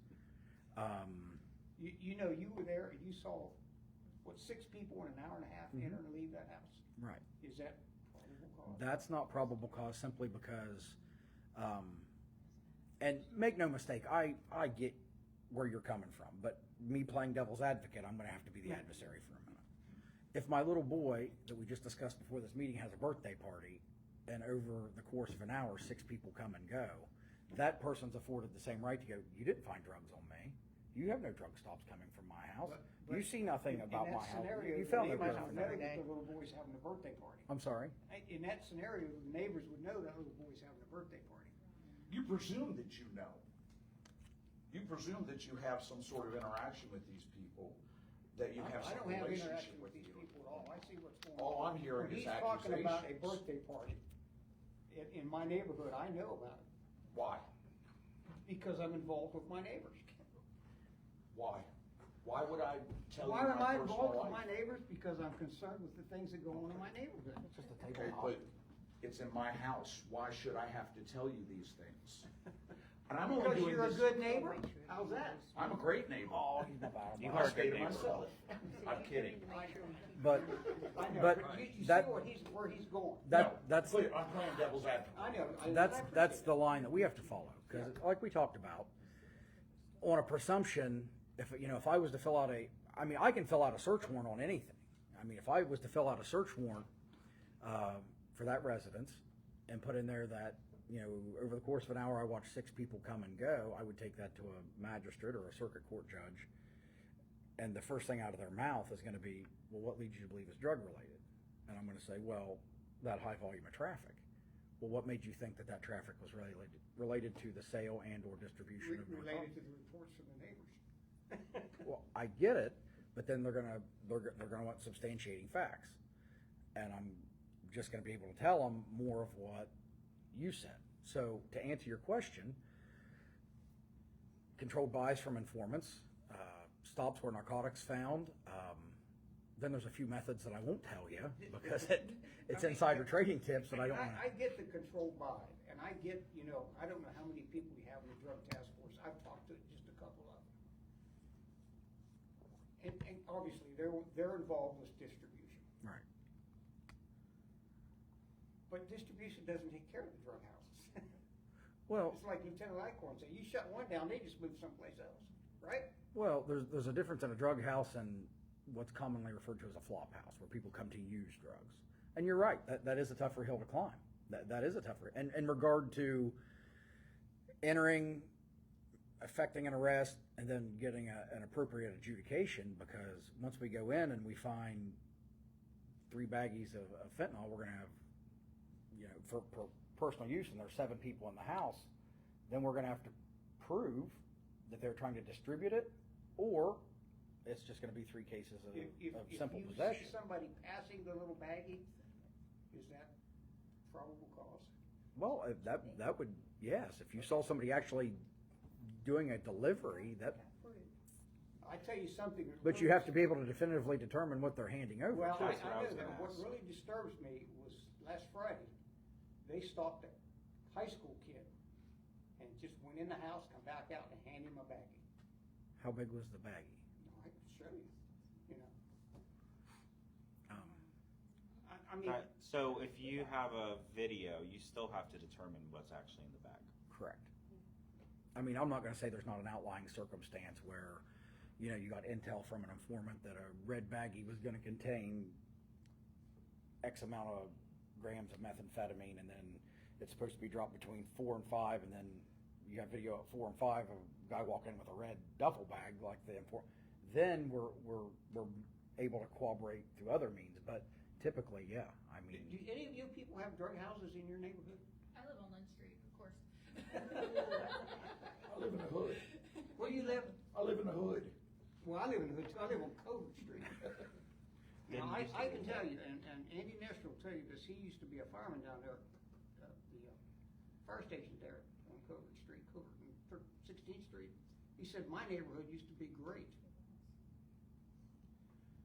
[SPEAKER 5] You were there and you saw, 6 people in an hour and a half enter and leave that house?
[SPEAKER 1] Right.
[SPEAKER 5] Is that probable cause?
[SPEAKER 1] That's not probable cause simply because, and make no mistake, I get where you're coming from, but me playing devil's advocate, I'm going to have to be the adversary for a minute. If my little boy that we just discussed before this meeting has a birthday party, and over the course of an hour, 6 people come and go, that person's afforded the same right to go, you didn't find drugs on me. You have no drug stops coming from my house.
[SPEAKER 5] But
[SPEAKER 1] you see nothing about my house. You
[SPEAKER 5] the
[SPEAKER 1] found no
[SPEAKER 5] neighbors
[SPEAKER 1] drugs.
[SPEAKER 5] would know that the little boy's having a birthday party.
[SPEAKER 1] I'm sorry?
[SPEAKER 5] In that scenario, the neighbors would know that little boy's having a birthday party.
[SPEAKER 4] You presume that you know. You presume that you have some sort of interaction with these people, that you have
[SPEAKER 5] I
[SPEAKER 4] some
[SPEAKER 5] don't have
[SPEAKER 4] relationship
[SPEAKER 5] interaction
[SPEAKER 4] with
[SPEAKER 5] with these
[SPEAKER 4] you.
[SPEAKER 5] people at all. I see what's going on.
[SPEAKER 4] All I'm hearing
[SPEAKER 5] When
[SPEAKER 4] is
[SPEAKER 5] he's talking about a
[SPEAKER 4] accusations.
[SPEAKER 5] birthday party in my neighborhood, I know about it
[SPEAKER 4] Why?
[SPEAKER 5] because I'm involved with my neighbors.
[SPEAKER 4] Why? Why would I tell
[SPEAKER 5] Why
[SPEAKER 4] you
[SPEAKER 5] am
[SPEAKER 4] my
[SPEAKER 5] I
[SPEAKER 4] personal
[SPEAKER 5] involved with
[SPEAKER 4] life?
[SPEAKER 5] my neighbors? Because I'm concerned with the things that go on in my neighborhood.
[SPEAKER 1] It's just a
[SPEAKER 4] Okay,
[SPEAKER 1] table
[SPEAKER 4] but it's in my house. Why should I have to tell you these things? And I'm only
[SPEAKER 5] Because
[SPEAKER 4] doing
[SPEAKER 5] you're a
[SPEAKER 4] this.
[SPEAKER 5] good neighbor? How's that?
[SPEAKER 4] I'm a great neighbor.
[SPEAKER 1] Oh, he's not bad.
[SPEAKER 3] You
[SPEAKER 4] I
[SPEAKER 3] are a
[SPEAKER 4] stay
[SPEAKER 3] good
[SPEAKER 4] to
[SPEAKER 3] neighbor.
[SPEAKER 4] myself. I'm kidding.
[SPEAKER 1] But
[SPEAKER 5] I know,
[SPEAKER 1] But
[SPEAKER 5] you see
[SPEAKER 1] that-
[SPEAKER 5] where he's going.
[SPEAKER 1] that
[SPEAKER 4] No,
[SPEAKER 1] that's
[SPEAKER 4] clear. I'm playing devil's advocate.
[SPEAKER 5] I know. I
[SPEAKER 1] that's
[SPEAKER 5] appreciate
[SPEAKER 1] the
[SPEAKER 5] it.
[SPEAKER 1] line that we have to follow, because like we talked about, on a presumption, if I was to fill out I can fill out a search warrant on anything. I mean, if I was to fill out a search warrant for that residence and put in there that over the course of an hour I watched 6 people come and go, I would take that to a magistrate or a circuit court judge, and the first thing out of their mouth is going to be, well, what leads you to believe it's drug related? And I'm going to say, well, that high volume of traffic. Well, what made you think that traffic was related to the sale and or distribution of
[SPEAKER 5] Related
[SPEAKER 1] narcotics?
[SPEAKER 5] to the reports from the neighbors.
[SPEAKER 1] Well, I get it, but then they're gonna want substantiating facts, and I'm just gonna be able to tell them more of what you said. So to answer your question, controlled buys from informants, stops where narcotics found. Then there's a few methods that I won't tell you because it's insider trading tips that I don't want
[SPEAKER 5] I get the controlled buy, and I get, I don't know how many people we have in the drug task force. I've talked to just a couple of them. obviously, they're involved with distribution.
[SPEAKER 1] Right.
[SPEAKER 5] But distribution doesn't take care of the drug houses.
[SPEAKER 1] Well,
[SPEAKER 5] It's like Lieutenant Eichhorn said, you shut one down, they just move someplace else, right?
[SPEAKER 1] well, there's a difference in a drug house and what's commonly referred to as a flop house, where people come to use drugs. And you're right, that is a tougher hill to climb. That is a tougher. And in regard to entering, effecting an arrest, and then getting an appropriate adjudication, because once we go in and we find 3 baggies of fentanyl, we're gonna have, you know, for personal use, and there's 7 people in the house, then we're gonna have to prove that they're trying to distribute it, or it's just gonna be 3 cases of simple
[SPEAKER 5] If you
[SPEAKER 1] possession.
[SPEAKER 5] see somebody passing the little baggie, is that probable cause?
[SPEAKER 1] Well, that would, yes, if you saw somebody actually doing a delivery, that,
[SPEAKER 5] I tell you something. that
[SPEAKER 1] but you
[SPEAKER 5] really-
[SPEAKER 1] have to be able to definitively determine what they're handing over.
[SPEAKER 5] Well,
[SPEAKER 3] That's
[SPEAKER 5] I
[SPEAKER 3] what I was
[SPEAKER 5] know that.
[SPEAKER 3] gonna
[SPEAKER 5] What
[SPEAKER 3] ask.
[SPEAKER 5] really disturbs me was last Friday, they stopped a high school kid and just went in the house, come back out and hand him a baggie.
[SPEAKER 1] How big was the baggie?
[SPEAKER 5] No, I can show you, you know. I mean,
[SPEAKER 3] So if you have a video, you still have to determine what's actually in the bag.
[SPEAKER 1] Correct. I mean, I'm not gonna say there's not an outlying circumstance where, you know, you got intel from an informant that a red baggie was gonna contain X amount of grams of methamphetamine, and then it's supposed to be dropped between 4 and 5, and then you have video at 4 and 5 of a guy walking in with a red duffel bag like the informant. Then we're able to corroborate through other means, but typically, yeah, I
[SPEAKER 5] do
[SPEAKER 1] mean,
[SPEAKER 5] any of you people have drug houses in your neighborhood?
[SPEAKER 7] I live on Lynn Street, of course.
[SPEAKER 4] I live in the hood.
[SPEAKER 5] Where do you live?
[SPEAKER 4] I live in the hood.
[SPEAKER 5] Well, I live in the hood too. I live on Covert Street. Now,
[SPEAKER 3] Didn't you
[SPEAKER 5] I
[SPEAKER 3] say
[SPEAKER 5] can
[SPEAKER 3] that?
[SPEAKER 5] tell you, and Andy Nestor will tell you this, he used to be a fireman down there, the fire station there on Covert Street, Covert and 16th Street. He said, my neighborhood used to be great.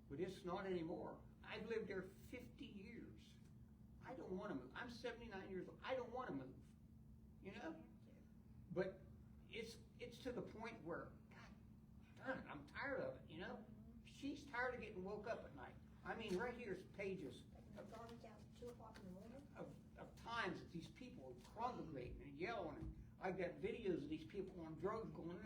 [SPEAKER 5] But it's not anymore. I've lived there 50 years. I don't wanna move. I'm 79 years old. I don't wanna move, you know? But it's to the point where, God darn it, I'm tired of it, you know? She's tired of getting woke up at night. I mean, right here's pages
[SPEAKER 10] Garbage out at 2 o'clock in the morning?
[SPEAKER 5] of times that these people are congregating and yelling. And I've got videos of these people on drugs going,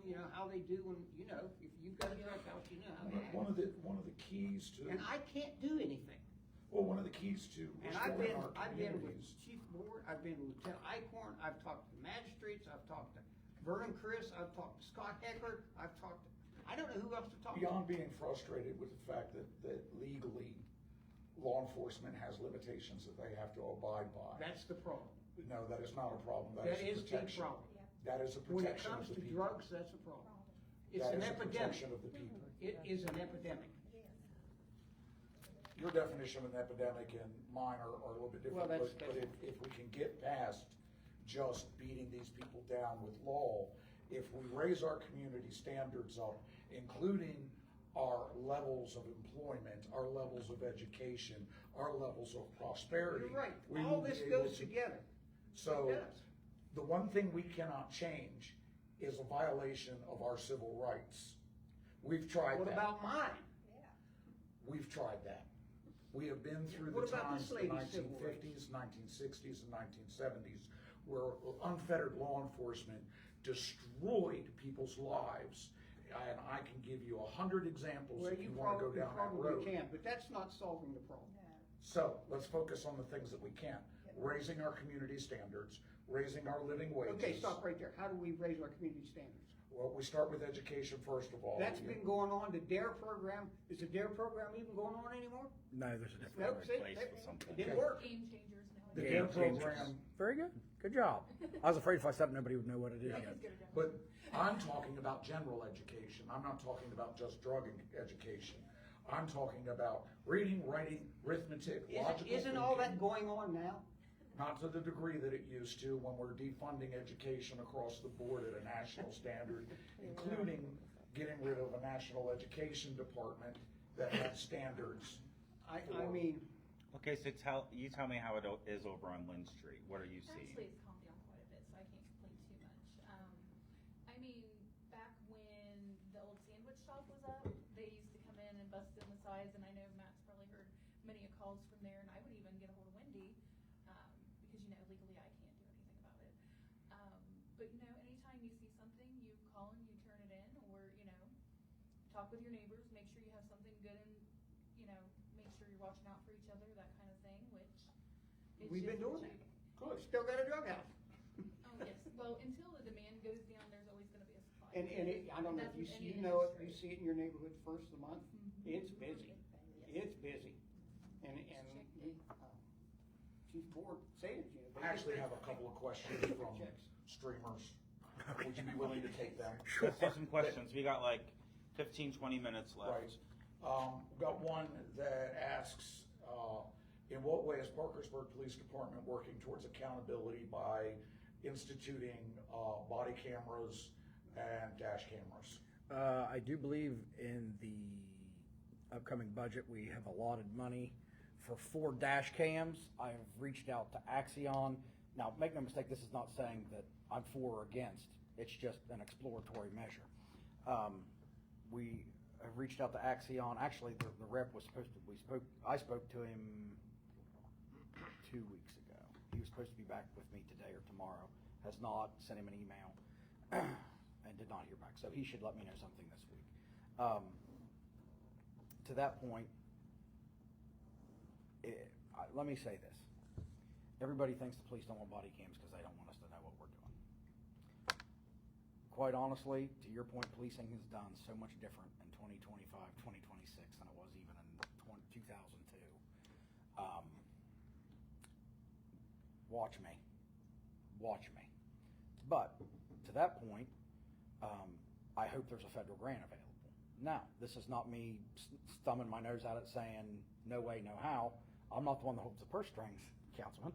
[SPEAKER 5] you know, how they do when, you know, if you've got a drug house, you know how they act.
[SPEAKER 4] One of the keys to,
[SPEAKER 5] And I can't do anything.
[SPEAKER 4] well, one of the keys to
[SPEAKER 5] And I've
[SPEAKER 4] restoring
[SPEAKER 5] been,
[SPEAKER 4] our
[SPEAKER 5] I've been with
[SPEAKER 4] communities.
[SPEAKER 5] Chief Board, I've been with Lieutenant Eichhorn, I've talked to the magistrates, I've talked to Vernon Chris, I've talked to Scott Heckert, I've talked to, I don't know who else to talk to.
[SPEAKER 4] Beyond being frustrated with the fact that legally, law enforcement has limitations that they have to abide by.
[SPEAKER 5] That's the problem.
[SPEAKER 4] No, that is not a problem.
[SPEAKER 5] That
[SPEAKER 4] That is
[SPEAKER 5] is
[SPEAKER 4] a
[SPEAKER 5] the
[SPEAKER 4] protection.
[SPEAKER 5] problem.
[SPEAKER 4] That is a
[SPEAKER 5] When it
[SPEAKER 4] protection of
[SPEAKER 5] comes
[SPEAKER 4] the
[SPEAKER 5] to
[SPEAKER 4] people.
[SPEAKER 5] drugs, that's a problem. It's
[SPEAKER 4] That
[SPEAKER 5] an
[SPEAKER 4] is a
[SPEAKER 5] epidemic.
[SPEAKER 4] protection of the people.
[SPEAKER 5] It is an epidemic.
[SPEAKER 4] Your definition of an epidemic and mine are a little bit
[SPEAKER 5] Well,
[SPEAKER 4] different,
[SPEAKER 5] that's-
[SPEAKER 4] but if we can get past just beating these people down with law, if we raise our community standards up, including our levels of employment, our levels of education, our levels of prosperity.
[SPEAKER 5] You're right.
[SPEAKER 4] we
[SPEAKER 5] All
[SPEAKER 4] will be
[SPEAKER 5] this
[SPEAKER 4] able
[SPEAKER 5] goes
[SPEAKER 4] to-
[SPEAKER 5] together.
[SPEAKER 4] So,
[SPEAKER 5] It does.
[SPEAKER 4] the one thing we cannot change is a violation of our civil rights. We've tried
[SPEAKER 5] What
[SPEAKER 4] that.
[SPEAKER 5] about mine?
[SPEAKER 4] We've tried that. We have been through the
[SPEAKER 5] What about
[SPEAKER 4] times,
[SPEAKER 5] this
[SPEAKER 4] the
[SPEAKER 5] lady's
[SPEAKER 4] nineteen
[SPEAKER 5] civil rights?
[SPEAKER 4] fifties, 1960s, and 1970s, where unfettered law enforcement destroyed people's lives. And I can give you 100 examples
[SPEAKER 5] Well,
[SPEAKER 4] if you wanna go down that
[SPEAKER 5] probably
[SPEAKER 4] road.
[SPEAKER 5] can, but that's not solving the problem.
[SPEAKER 4] So, let's focus on the things that we can. Raising our community standards, raising our living wages.
[SPEAKER 5] Okay, stop right there. How do we raise our community standards?
[SPEAKER 4] Well, we start with education first of all.
[SPEAKER 5] That's been going on, the DARE program, is the DARE program even going on anymore?
[SPEAKER 1] no, there's a difference.
[SPEAKER 5] Nope, see,
[SPEAKER 3] replaced
[SPEAKER 5] it
[SPEAKER 3] with something.
[SPEAKER 5] didn't work.
[SPEAKER 7] Game changers now.
[SPEAKER 4] The
[SPEAKER 1] Game
[SPEAKER 4] DARE
[SPEAKER 1] changers.
[SPEAKER 4] program.
[SPEAKER 1] Very good. Good job. I was afraid if I said it, nobody would know what it is yet.
[SPEAKER 4] But I'm talking about general education. I'm not talking about just drug education. I'm talking about reading, writing, arithmetic, logical
[SPEAKER 5] Isn't all that
[SPEAKER 4] thinking.
[SPEAKER 5] going on now?
[SPEAKER 4] Not to the degree that it used to when we're defunding education across the board at a national standard, including getting rid of a national education department that had standards.
[SPEAKER 5] I mean,
[SPEAKER 3] Okay, so tell me how it is over on Lynn Street. What are you seeing?
[SPEAKER 7] Actually, it's calmed down quite a bit, so I can't complain too much. I mean, back when the old sandwich shop was up, they used to and busted in the sides, and I know Matt's probably heard many calls from there, and I would even get a hold of Wendy, because, you know, legally I can't do anything about it. But, you know, anytime you see something, you call and you turn it in, or, you know, talk with your neighbors, make sure you have something good and, you know, make sure you're watching out for each other, that kind of thing, which is
[SPEAKER 5] We've been
[SPEAKER 7] just
[SPEAKER 5] doing
[SPEAKER 7] what
[SPEAKER 5] that.
[SPEAKER 7] you-
[SPEAKER 5] Good. Still got a drug house.
[SPEAKER 7] Oh, yes, well, until the demand goes down, there's always gonna be a supply.
[SPEAKER 5] And I don't know if
[SPEAKER 7] That's
[SPEAKER 5] you,
[SPEAKER 7] with any
[SPEAKER 5] you know it, you
[SPEAKER 7] industry.
[SPEAKER 5] see it in your neighborhood first of the month,
[SPEAKER 7] Mhm.
[SPEAKER 5] it's busy.
[SPEAKER 7] Yes.
[SPEAKER 5] It's busy. And, Chief Ford said it, you know.
[SPEAKER 4] I actually have a couple of questions from streamers. Would you be willing to take them?
[SPEAKER 3] Let's do some questions. We got like 15, 20 minutes left.
[SPEAKER 4] Right. We've got one that asks, in what way is Parkersburg Police Department working towards accountability by instituting body cameras and dash cameras?
[SPEAKER 1] I do believe in the upcoming budget, we have allotted money for 4 dash cams. I've reached out to Axion. Now, make no mistake, this is not saying that I'm for or against. It's just an exploratory measure. We have reached out to Axion. Actually, the rep was supposed to, I spoke to him 2 weeks ago. He was supposed to be back with me today or tomorrow. Has not, sent him an email and did not hear back. So he should let me know something this week. To that point, let me say this. Everybody thinks the police don't want body cams because they don't want us to know what we're doing. Quite honestly, to your point, policing has done so much different in 2025, 2026 than it was even in 2002. Watch me. But to that point, I hope there's a federal grant available. Now, this is not me thumbing my nose at it saying, no way, no how. I'm not the one that holds the purse strings, Councilman.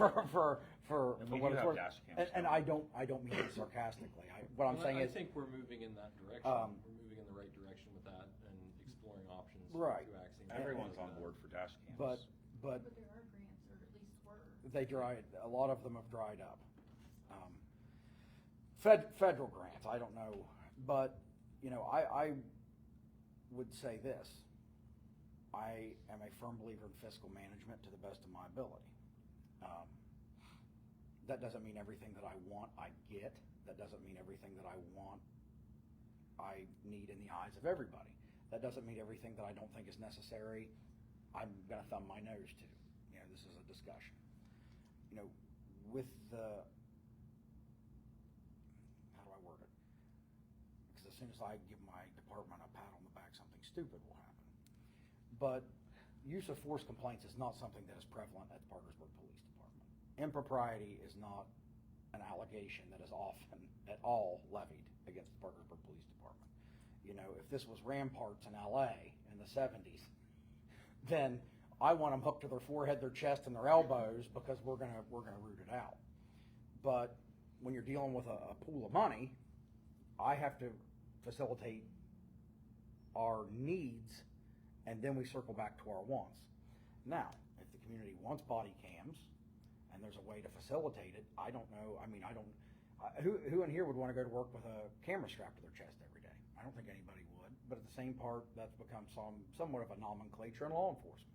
[SPEAKER 1] for
[SPEAKER 3] And we
[SPEAKER 1] what
[SPEAKER 3] do
[SPEAKER 1] it's
[SPEAKER 3] have
[SPEAKER 1] worth.
[SPEAKER 3] dash cams
[SPEAKER 1] And
[SPEAKER 3] now.
[SPEAKER 1] I don't mean it sarcastically. What I'm
[SPEAKER 8] Well,
[SPEAKER 1] saying
[SPEAKER 8] I
[SPEAKER 1] is,
[SPEAKER 8] think we're moving in that direction. We're moving in the right direction with that and exploring options
[SPEAKER 1] Right.
[SPEAKER 8] to Axiom.
[SPEAKER 3] Everyone's on board for dash cams.
[SPEAKER 1] but
[SPEAKER 7] But there are grants, or at least were.
[SPEAKER 1] a lot of them have dried up. Federal grants, I don't know, but, you know, I would say this. I am a firm believer in fiscal management to the best of my ability. That doesn't mean everything that I want, I get. That doesn't mean everything that I want, I need in the eyes of everybody. That doesn't mean everything that I don't think is necessary, I'm gonna thumb my nose to. You know, this is a discussion. You know, with the, how do I word it? Because as soon as I give my department a pat on the back, something stupid will happen. But use of force complaints is not something that is prevalent at the Parkersburg Police Department. Impropriety is not an allegation that is often at all levied against the Parkersburg Police Department. You know, if this was ramparts in LA in the 70s, then I want them hooked to their forehead, their chest, and their elbows because we're gonna root it out. But when you're dealing with a pool of money, I have to facilitate our needs, and then we circle back to our wants. Now, if the community wants body cams, and there's a way to facilitate it, I don't know, I mean, who in here would want to go to work with a camera strapped to their chest every day? I don't think anybody would, but at the same part, that's become somewhat of a nomenclature in law enforcement.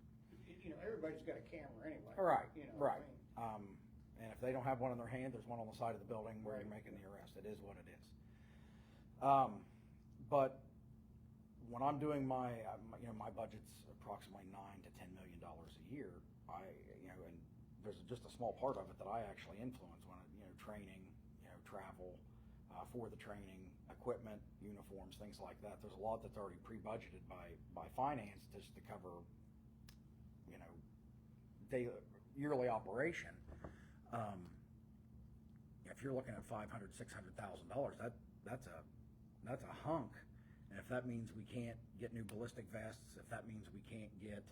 [SPEAKER 5] You know, everybody's got a camera anyway.
[SPEAKER 1] Right,
[SPEAKER 5] You know,
[SPEAKER 1] right.
[SPEAKER 5] I mean,
[SPEAKER 1] And if they don't have one in their hand, there's one on the side of the building where you're making the arrest. It is what it is. But when I'm doing my budget's approximately $9 to $10 million a year. And there's just a small part of it that I actually influence when training, travel for the training, equipment, uniforms, things like that. There's a lot that's already pre-budgeted by finance just to cover, daily, yearly operation. If you're looking at $500,000, $600,000, that's a hunk. And if that means we can't get new ballistic vests, if that means we can't get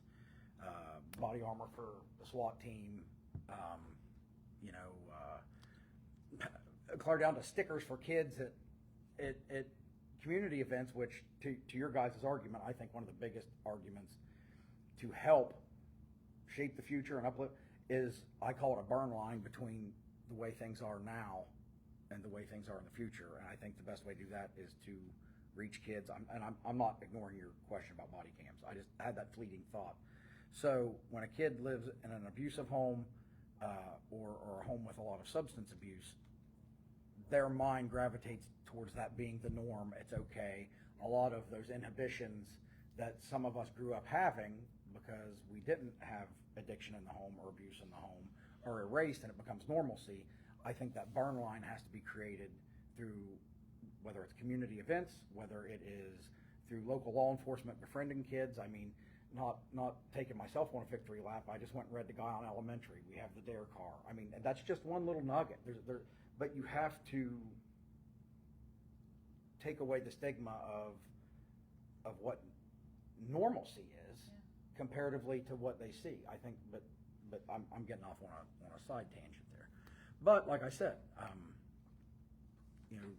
[SPEAKER 1] body armor for the SWAT team, clear down to stickers for kids at community events, which to your guys' argument, I think one of the biggest arguments to help shape the future and uplift is, I call it a burn line between the way things are now and the way things are in the future. And I think the best way to do that is to reach kids. I'm not ignoring your question about body cams. I just had that fleeting thought. So when a kid lives in an abusive home, or a home with a lot of substance abuse, their mind gravitates towards that being the norm. It's okay. A lot of those inhibitions that some of us grew up having because we didn't have addiction in the home or abuse in the home are erased and it becomes normalcy. I think that burn line has to be created through whether it's community events, whether it is through local law enforcement befriending kids. I mean, not taking myself on a victory lap. I just went and read the guy on elementary. We have the dare car. I mean, that's just one little nugget. But you have to take away the stigma of what normalcy is comparatively to what they see. I think, but I'm getting off on a side tangent there. But like I said, you know,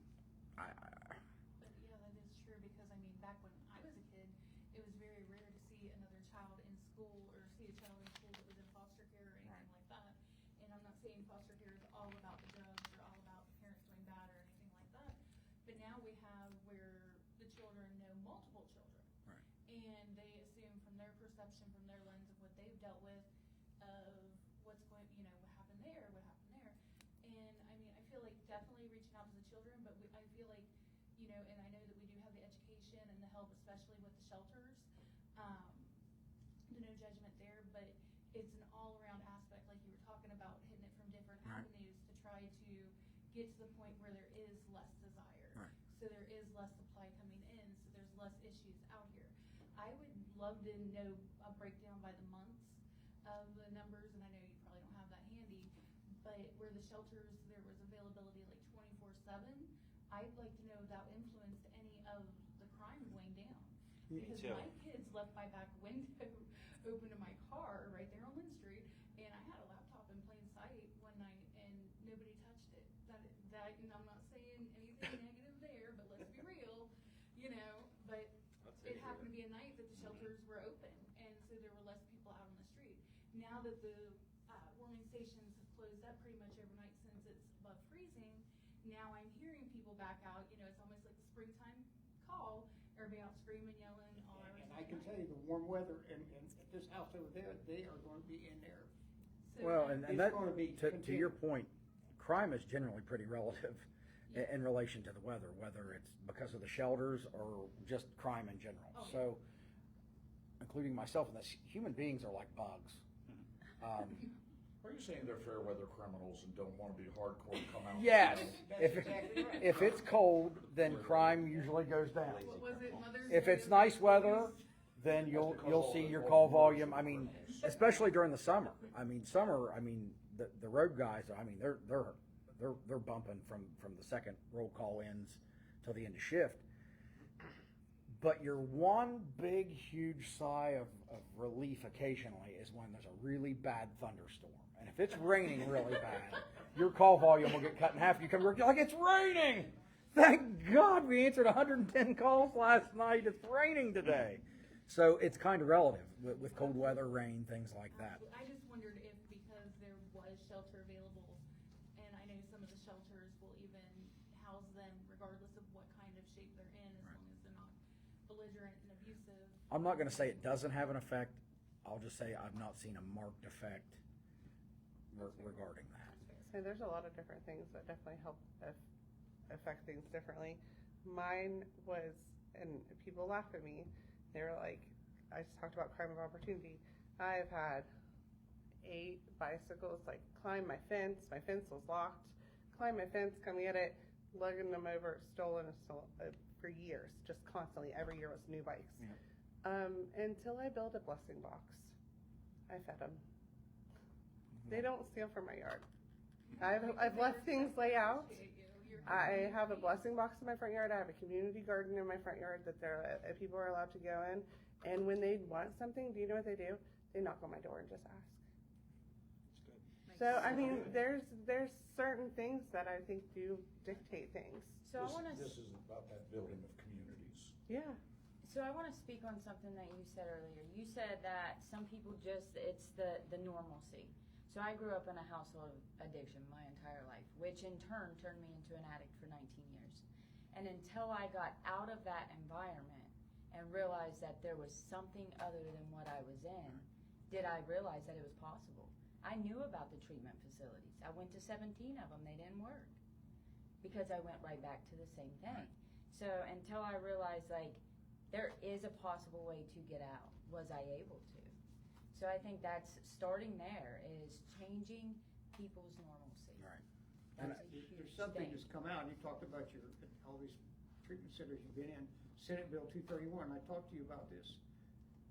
[SPEAKER 7] But yeah, that is true, because I mean, back when I was a kid, it was very rare to see another child in school or see a child in school that was in foster care or anything like that. And I'm not saying foster care is all about the drugs or all about the parents doing bad or anything like that. But now we have where the children know multiple children.
[SPEAKER 1] Right.
[SPEAKER 7] And they assume from their perception, from their lens of what they've dealt with, of what's going, you know, what happened there, what happened there. And I mean, I feel like definitely reaching out to the children, but I feel like, you know, and I know that we do have the education and the help, especially with the shelters. No judgment there, but it's an all-around aspect, like you were talking about, hitting it from different
[SPEAKER 1] Right.
[SPEAKER 7] avenues to try to get to the point where there is less desire.
[SPEAKER 1] Right.
[SPEAKER 7] So there is less supply coming in, so there's less issues out here. I would love to know a breakdown by the months of the numbers, and I know you probably don't have that handy, but where the shelters, there was availability like 24/7. I'd like to know if that influenced any of the crime going down.
[SPEAKER 3] Me
[SPEAKER 7] Because
[SPEAKER 3] too.
[SPEAKER 7] my kids left my back window open to my car right there on Lynn Street, and I had a laptop in plain sight one night, and nobody touched it. And I'm not saying anything negative there, but let's be real, you know, but it happened to be a night that the shelters were open, and so there were less people out on the street. Now that the warming stations have closed up pretty much overnight since it's above freezing, now I'm hearing people back out, you know, it's almost like the springtime call, everybody out screaming, yelling, all hours
[SPEAKER 5] And
[SPEAKER 7] of
[SPEAKER 5] I
[SPEAKER 7] the
[SPEAKER 5] can
[SPEAKER 7] night.
[SPEAKER 5] tell you, the warm weather and at this house over there, they are going to be in there.
[SPEAKER 7] So
[SPEAKER 1] well,
[SPEAKER 7] I-
[SPEAKER 1] and
[SPEAKER 5] It's
[SPEAKER 1] that,
[SPEAKER 5] gonna be
[SPEAKER 1] to your
[SPEAKER 5] continued.
[SPEAKER 1] point, crime is generally pretty relative in relation to the weather, whether it's because of the shelters or just crime in general.
[SPEAKER 7] Oh, yeah.
[SPEAKER 1] So, including myself in this, human beings are like bugs.
[SPEAKER 4] Are you saying they're fair weather criminals and don't want to be hardcore and come out?
[SPEAKER 1] Yes,
[SPEAKER 5] That's
[SPEAKER 1] if,
[SPEAKER 5] exactly right.
[SPEAKER 1] if it's cold, then crime usually goes down.
[SPEAKER 7] What was it, Mother's
[SPEAKER 1] If
[SPEAKER 7] Day
[SPEAKER 1] it's
[SPEAKER 7] of
[SPEAKER 1] nice
[SPEAKER 7] the
[SPEAKER 1] weather,
[SPEAKER 7] Police?
[SPEAKER 1] then you'll see your call volume. I mean, especially during the summer. I mean, the road guys, I mean, they're bumping from the second roll call ends till the end of shift. But your one big, huge sigh of relief occasionally is when there's a really bad thunderstorm. And if it's raining really bad, your call volume will get cut in half. You come to work, you're like, it's raining! Thank God we answered 110 calls last night. It's raining today. So it's kind of relative with cold weather, rain, things like that.
[SPEAKER 7] I just wondered if, because there was shelter available, and I know some of the shelters will even house them regardless of what kind of shape they're in, as long as they're not belligerent and abusive.
[SPEAKER 1] I'm not going to say it doesn't have an effect. I'll just say I've not seen a marked effect regarding that.
[SPEAKER 6] So there's a lot of different things that definitely help affect things differently. Mine was, and people laugh at me, they're like, I just talked about crime of opportunity. I've had 8 bicycles like climb my fence was locked, climb my fence, come get it, lugging them over, stolen for years, just constantly, every year was new bikes.
[SPEAKER 1] Yeah.
[SPEAKER 6] Until I built a blessing box. I fed them. They don't steal from my yard. I've left things lay out. I have a blessing box in my front yard. I have a community garden in my front yard that people are allowed to go in. And when they want something, do you know what they do? They knock on my door and just ask. So I mean, there's certain things that I think do dictate things.
[SPEAKER 9] So I want to.
[SPEAKER 4] This is about that building of communities.
[SPEAKER 6] Yeah.
[SPEAKER 9] So I want to speak on something that you said earlier. You said that some people it's the normalcy. So I grew up in a household of addiction my entire life, which in turn turned me into an addict for 19 years. And until I got out of that environment and realized that there was something other than what I was in, did I realize that it was possible. I knew about the treatment facilities. I went to 17 of them, they didn't work. Because I went right back to the same thing. So until I realized, like, there is a possible way to get out, was I able to? So I think that's, starting there is changing people's normalcy.
[SPEAKER 1] Right.
[SPEAKER 9] That's a huge
[SPEAKER 5] There's something
[SPEAKER 9] thing.
[SPEAKER 5] that's come out, and you talked about all these treatment centers you've been in, Senate Bill 231, I talked to you about this.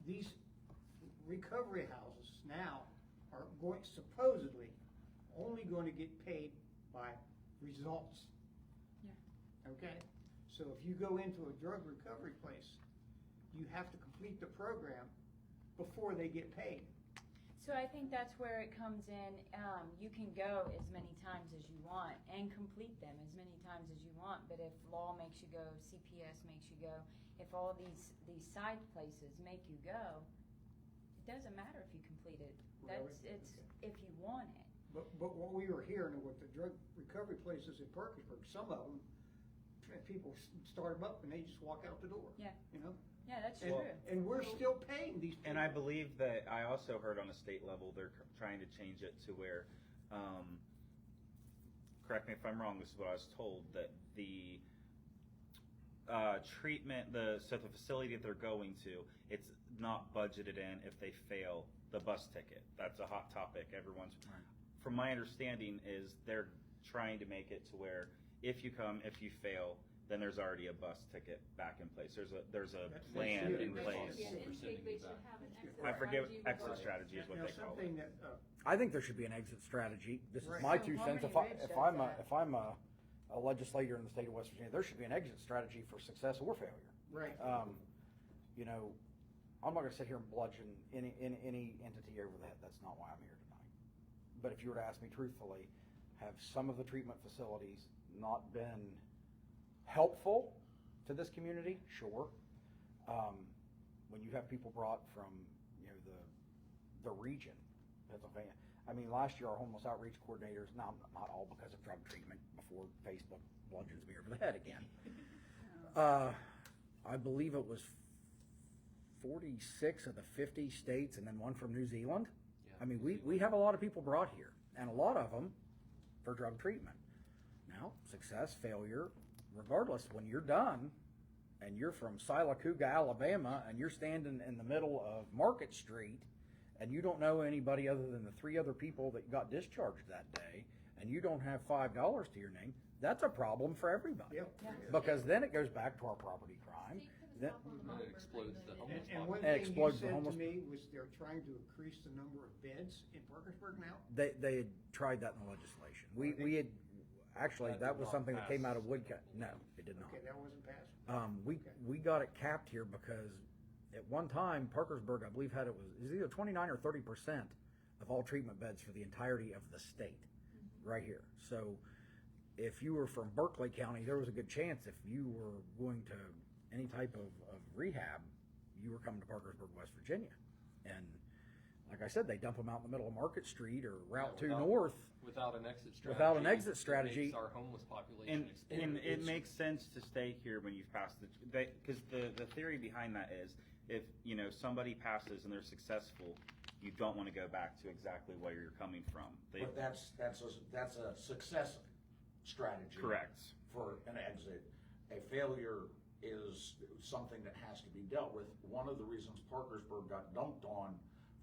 [SPEAKER 5] These recovery houses now are supposedly only going to get paid by results.
[SPEAKER 9] Yeah.
[SPEAKER 5] Okay? So if you go into a drug recovery place, you have to complete the program before they get paid.
[SPEAKER 9] So I think that's where it comes in. You can go as many times as you want and complete them as many times as you want, but if law makes you go, CPS makes you go, if all these side places make you go, it doesn't matter if you complete it. It's if you want it.
[SPEAKER 5] But what we were hearing with the drug recovery places in Parkersburg, some of them, people start them up and they just walk out the door.
[SPEAKER 9] Yeah.
[SPEAKER 5] You know?
[SPEAKER 9] Yeah, that's
[SPEAKER 5] And,
[SPEAKER 9] true.
[SPEAKER 5] and we're still paying these people.
[SPEAKER 3] And I believe that, I also heard on a state level, they're trying to change it to where, correct me if I'm wrong, this is what I was told, that the treatment, so the facility that they're going to, it's not budgeted in if they fail the bus ticket. That's a hot topic. From my understanding is they're trying to make it to where if you come, if you fail, then there's already a bus ticket back in place. There's a plan in
[SPEAKER 7] There
[SPEAKER 3] place.
[SPEAKER 7] should be an intake, they should have an exit
[SPEAKER 3] I forget,
[SPEAKER 7] strategy
[SPEAKER 3] exit
[SPEAKER 7] regardless.
[SPEAKER 3] strategy is what
[SPEAKER 5] Now,
[SPEAKER 3] they call it.
[SPEAKER 5] something that,
[SPEAKER 1] I think there should be an exit strategy. This is
[SPEAKER 5] Right.
[SPEAKER 1] my
[SPEAKER 9] So
[SPEAKER 1] 2 cents.
[SPEAKER 9] Harmony Ridge does that.
[SPEAKER 1] If I'm a legislator in the state of West Virginia, there should be an exit strategy for success or failure.
[SPEAKER 5] right.
[SPEAKER 1] You know, I'm not gonna sit here and bludgeon any entity over the head. That's not why I'm here tonight. But if you were to ask me truthfully, have some of the treatment facilities not been helpful to this community? Sure. When you have people brought from, you know, the region, Pennsylvania. I mean, last year our homeless outreach coordinators, now not all because of drug treatment before Facebook bludgeons me over the head again. I believe it was 46 of the 50 states and then one from New Zealand.
[SPEAKER 8] Yeah,
[SPEAKER 1] I mean,
[SPEAKER 8] New
[SPEAKER 1] we have a lot of people brought here and a lot of them for drug treatment. Now, success, failure, regardless, when you're done and you're from Silacuga, Alabama, and you're standing in the middle of Market Street and you don't know anybody other than the 3 other people that got discharged that day and you don't have $5 to your name, that's a problem for everybody.
[SPEAKER 5] Yep.
[SPEAKER 9] Yeah.
[SPEAKER 1] Because then it goes back to our property crime.
[SPEAKER 7] State couldn't
[SPEAKER 1] Then-
[SPEAKER 7] stop on the
[SPEAKER 8] And then it
[SPEAKER 7] Mockingbird
[SPEAKER 8] explodes the
[SPEAKER 7] right
[SPEAKER 8] homeless
[SPEAKER 7] then.
[SPEAKER 5] And one
[SPEAKER 1] It
[SPEAKER 5] thing you
[SPEAKER 1] explodes the
[SPEAKER 5] said to
[SPEAKER 1] homeless-
[SPEAKER 5] me was they're trying to increase the number of beds in Parkersburg now?
[SPEAKER 1] They had tried that in the legislation. We had, actually,
[SPEAKER 8] That
[SPEAKER 1] that
[SPEAKER 8] did
[SPEAKER 1] was
[SPEAKER 8] not
[SPEAKER 1] something that came
[SPEAKER 8] pass.
[SPEAKER 1] out of Woodcut. No, it did not.
[SPEAKER 5] Okay, that wasn't passed.
[SPEAKER 1] We got it capped here because at one time, Parkersburg, I believe, it was either 29 or 30% of all treatment beds for the entirety of the state, right here. So if you were from Berkeley County, there was a good chance if you were going to any type of rehab, you were coming to Parkersburg, West Virginia. And like I said, they dump them out in the middle of Market Street or Route 2 North.
[SPEAKER 8] Without an exit strategy.
[SPEAKER 1] Without an exit
[SPEAKER 8] it
[SPEAKER 1] strategy.
[SPEAKER 8] makes our homeless population explode.
[SPEAKER 3] And it makes sense to stay here when you've passed because the theory behind that is if, you know, somebody passes and they're successful, you don't want to go back to exactly where you're coming from.
[SPEAKER 4] But that's a success strategy.
[SPEAKER 3] Correct.
[SPEAKER 4] For an exit. A failure is something that has to be dealt with. One of the reasons Parkersburg got dumped on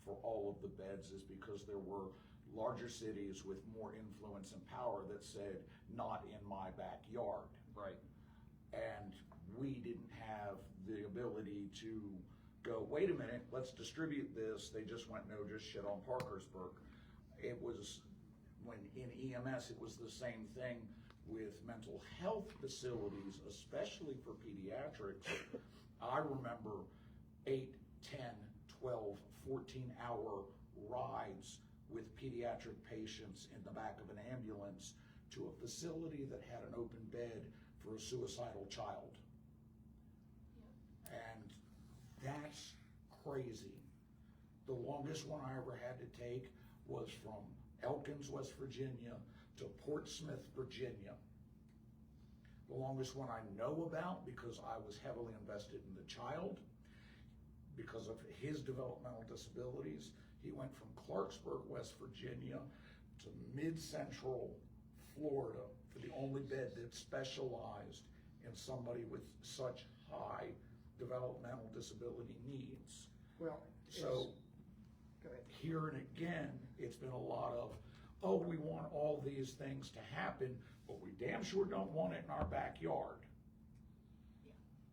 [SPEAKER 4] for all of the beds is because there were larger cities with more influence and power that said, not in my backyard.
[SPEAKER 8] Right.
[SPEAKER 4] And we didn't have the ability to go, wait a minute, let's distribute this. They just went, no, just shit on Parkersburg. It was, when in EMS, it was the same thing with mental health facilities, especially for pediatrics. I remember 8, 10, 12, 14-hour rides with pediatric patients in the back of an ambulance to a facility that had an open bed for a suicidal child. And that's crazy. The longest one I ever had to take was from Elkins, West Virginia to Portsmouth, Virginia. The longest one I know about, because I was heavily invested in the child, because of his developmental disabilities, he went from Clarksburg, West Virginia to mid-central Florida for the only bed that specialized in somebody with such high developmental disability needs.
[SPEAKER 5] Well,
[SPEAKER 4] So
[SPEAKER 5] go ahead.
[SPEAKER 4] here and again, it's been a lot of, oh, we want all these things to happen, but we damn sure don't want it in our backyard.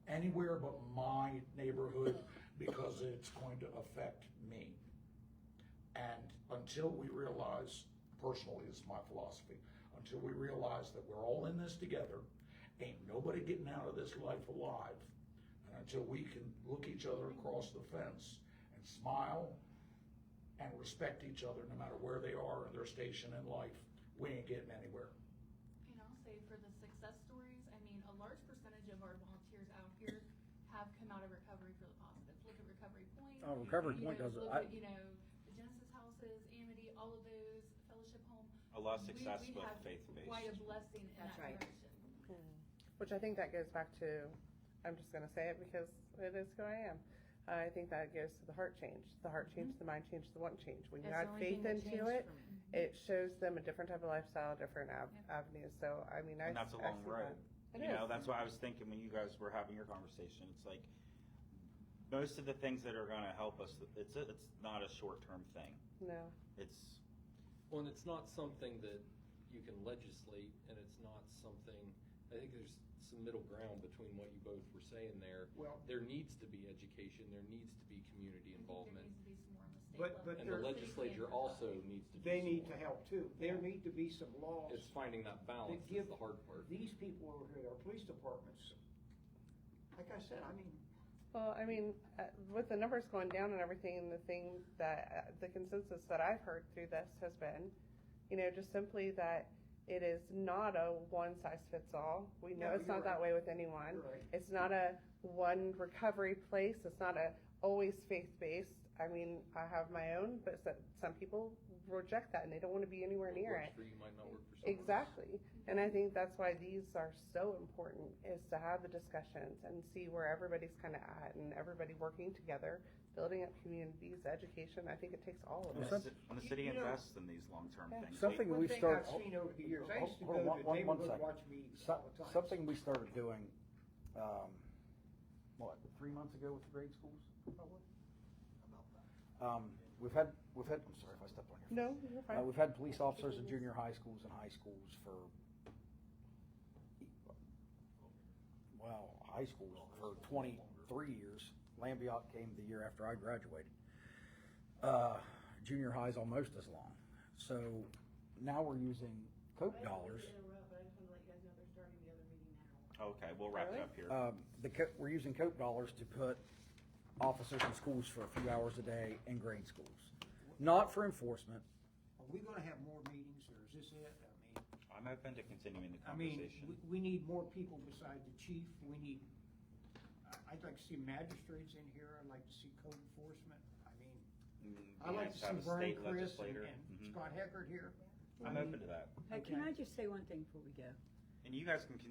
[SPEAKER 4] Anywhere but my neighborhood, because it's going to affect me. And until we realize, personally, this is my philosophy, until we realize that we're all in this together, ain't nobody getting out of this life alive. And until we can look each other across the fence and smile and respect each other no matter where they are in their station in life, we ain't getting anywhere.
[SPEAKER 7] And I'll say for the success stories, I mean, a large percentage of our volunteers out here have come out of recovery for the positive. Look at Recovery Point.
[SPEAKER 1] Oh, Recovery
[SPEAKER 7] you
[SPEAKER 1] Point
[SPEAKER 7] know,
[SPEAKER 1] does it.
[SPEAKER 7] Look at, you know, the Genesis houses, Amity, all of those, Fellowship Home.
[SPEAKER 3] A lot of success
[SPEAKER 7] We
[SPEAKER 3] with
[SPEAKER 7] have
[SPEAKER 3] faith-based.
[SPEAKER 7] quite a blessing in
[SPEAKER 10] That's
[SPEAKER 7] that
[SPEAKER 10] right.
[SPEAKER 7] direction.
[SPEAKER 6] Which I think that goes back to, I'm just gonna say it because it is who I am. I think that goes to the heart change. The heart change, the mind change, the want change. When you
[SPEAKER 9] That's
[SPEAKER 6] add
[SPEAKER 9] the only
[SPEAKER 6] faith
[SPEAKER 9] thing that
[SPEAKER 6] into
[SPEAKER 9] changed
[SPEAKER 6] it,
[SPEAKER 9] for me.
[SPEAKER 6] it shows them a different type of lifestyle, different avenues. So, I mean, I
[SPEAKER 3] And that's a
[SPEAKER 6] I
[SPEAKER 3] long
[SPEAKER 6] see
[SPEAKER 3] road.
[SPEAKER 6] that. It
[SPEAKER 3] You know,
[SPEAKER 6] is.
[SPEAKER 3] that's why I was thinking when you guys were having your conversation, it's like, most of the things that are gonna help us, it's not a short-term thing.
[SPEAKER 6] No.
[SPEAKER 3] It's,
[SPEAKER 8] Well, and it's not something that you can legislate, and it's not something, I think there's some middle ground between what you both were saying there.
[SPEAKER 5] Well-
[SPEAKER 8] There needs to be education, there needs to be community involvement,
[SPEAKER 7] There needs to be some more on the state
[SPEAKER 5] But-
[SPEAKER 7] level.
[SPEAKER 5] but
[SPEAKER 8] and the
[SPEAKER 5] there-
[SPEAKER 8] legislature also needs to do
[SPEAKER 5] They
[SPEAKER 8] some
[SPEAKER 5] need to
[SPEAKER 8] more.
[SPEAKER 5] help too. There need to be some laws.
[SPEAKER 8] It's finding that balance
[SPEAKER 5] that
[SPEAKER 8] is
[SPEAKER 5] give
[SPEAKER 8] the hard part.
[SPEAKER 5] These people over here, our police departments, like I said, I mean,
[SPEAKER 6] Well, I mean, with the numbers going down and everything, the thing that, the consensus that I've heard through this has been, you know, just simply that it is not a one-size-fits-all. We know
[SPEAKER 5] No,
[SPEAKER 6] it's
[SPEAKER 5] you're
[SPEAKER 6] not that
[SPEAKER 5] right.
[SPEAKER 6] way with anyone.
[SPEAKER 5] You're right.
[SPEAKER 6] It's not a one recovery place. It's not a always faith-based. I mean, I have my own, but some people reject that and they don't want to be anywhere
[SPEAKER 8] What
[SPEAKER 6] near
[SPEAKER 8] works
[SPEAKER 6] it.
[SPEAKER 8] for you might not work for someone else.
[SPEAKER 6] Exactly. And I think that's why these are so important, is to have the discussions and see where everybody's kind of at and everybody working together, building up communities, education. I think it takes all of
[SPEAKER 3] when
[SPEAKER 6] us.
[SPEAKER 3] the city
[SPEAKER 5] You know-
[SPEAKER 3] invests in these long-term
[SPEAKER 6] Yeah.
[SPEAKER 3] things.
[SPEAKER 1] Something
[SPEAKER 5] one
[SPEAKER 1] we
[SPEAKER 5] thing
[SPEAKER 1] started.
[SPEAKER 5] I've seen over the years, I used to
[SPEAKER 1] hold on,
[SPEAKER 5] go to
[SPEAKER 1] one
[SPEAKER 5] neighborhood
[SPEAKER 1] second.
[SPEAKER 5] watch meetings all the time.
[SPEAKER 1] Something we started doing, what, 3 months ago with the grade schools? We've had, I'm sorry if I stepped on your.
[SPEAKER 6] No, you're fine.
[SPEAKER 1] We've had police officers in junior high schools and high schools for, well, high schools for 23 years. Lambiot came the year after I graduated. Junior high's almost as long. So now we're using COPE dollars.
[SPEAKER 3] Okay, we'll wrap it up here.
[SPEAKER 1] We're using COPE dollars to put officers in schools for a few hours a day in grade schools. Not for enforcement.
[SPEAKER 5] Are we gonna have more meetings, or is this it?
[SPEAKER 3] I'm open to continuing the
[SPEAKER 5] I mean,
[SPEAKER 3] conversation.
[SPEAKER 5] we need more people besides the chief. We need, I'd like to see magistrates in here. I'd like to see code enforcement. I mean, I'd like to see
[SPEAKER 3] have a
[SPEAKER 5] Brian
[SPEAKER 3] state
[SPEAKER 5] Chris
[SPEAKER 3] legislator.
[SPEAKER 5] and
[SPEAKER 3] Mhm.
[SPEAKER 5] Scott Heckert here.
[SPEAKER 3] I'm open to that.
[SPEAKER 10] Can
[SPEAKER 5] Okay.
[SPEAKER 10] I just say one thing before we go?
[SPEAKER 3] And you guys can continue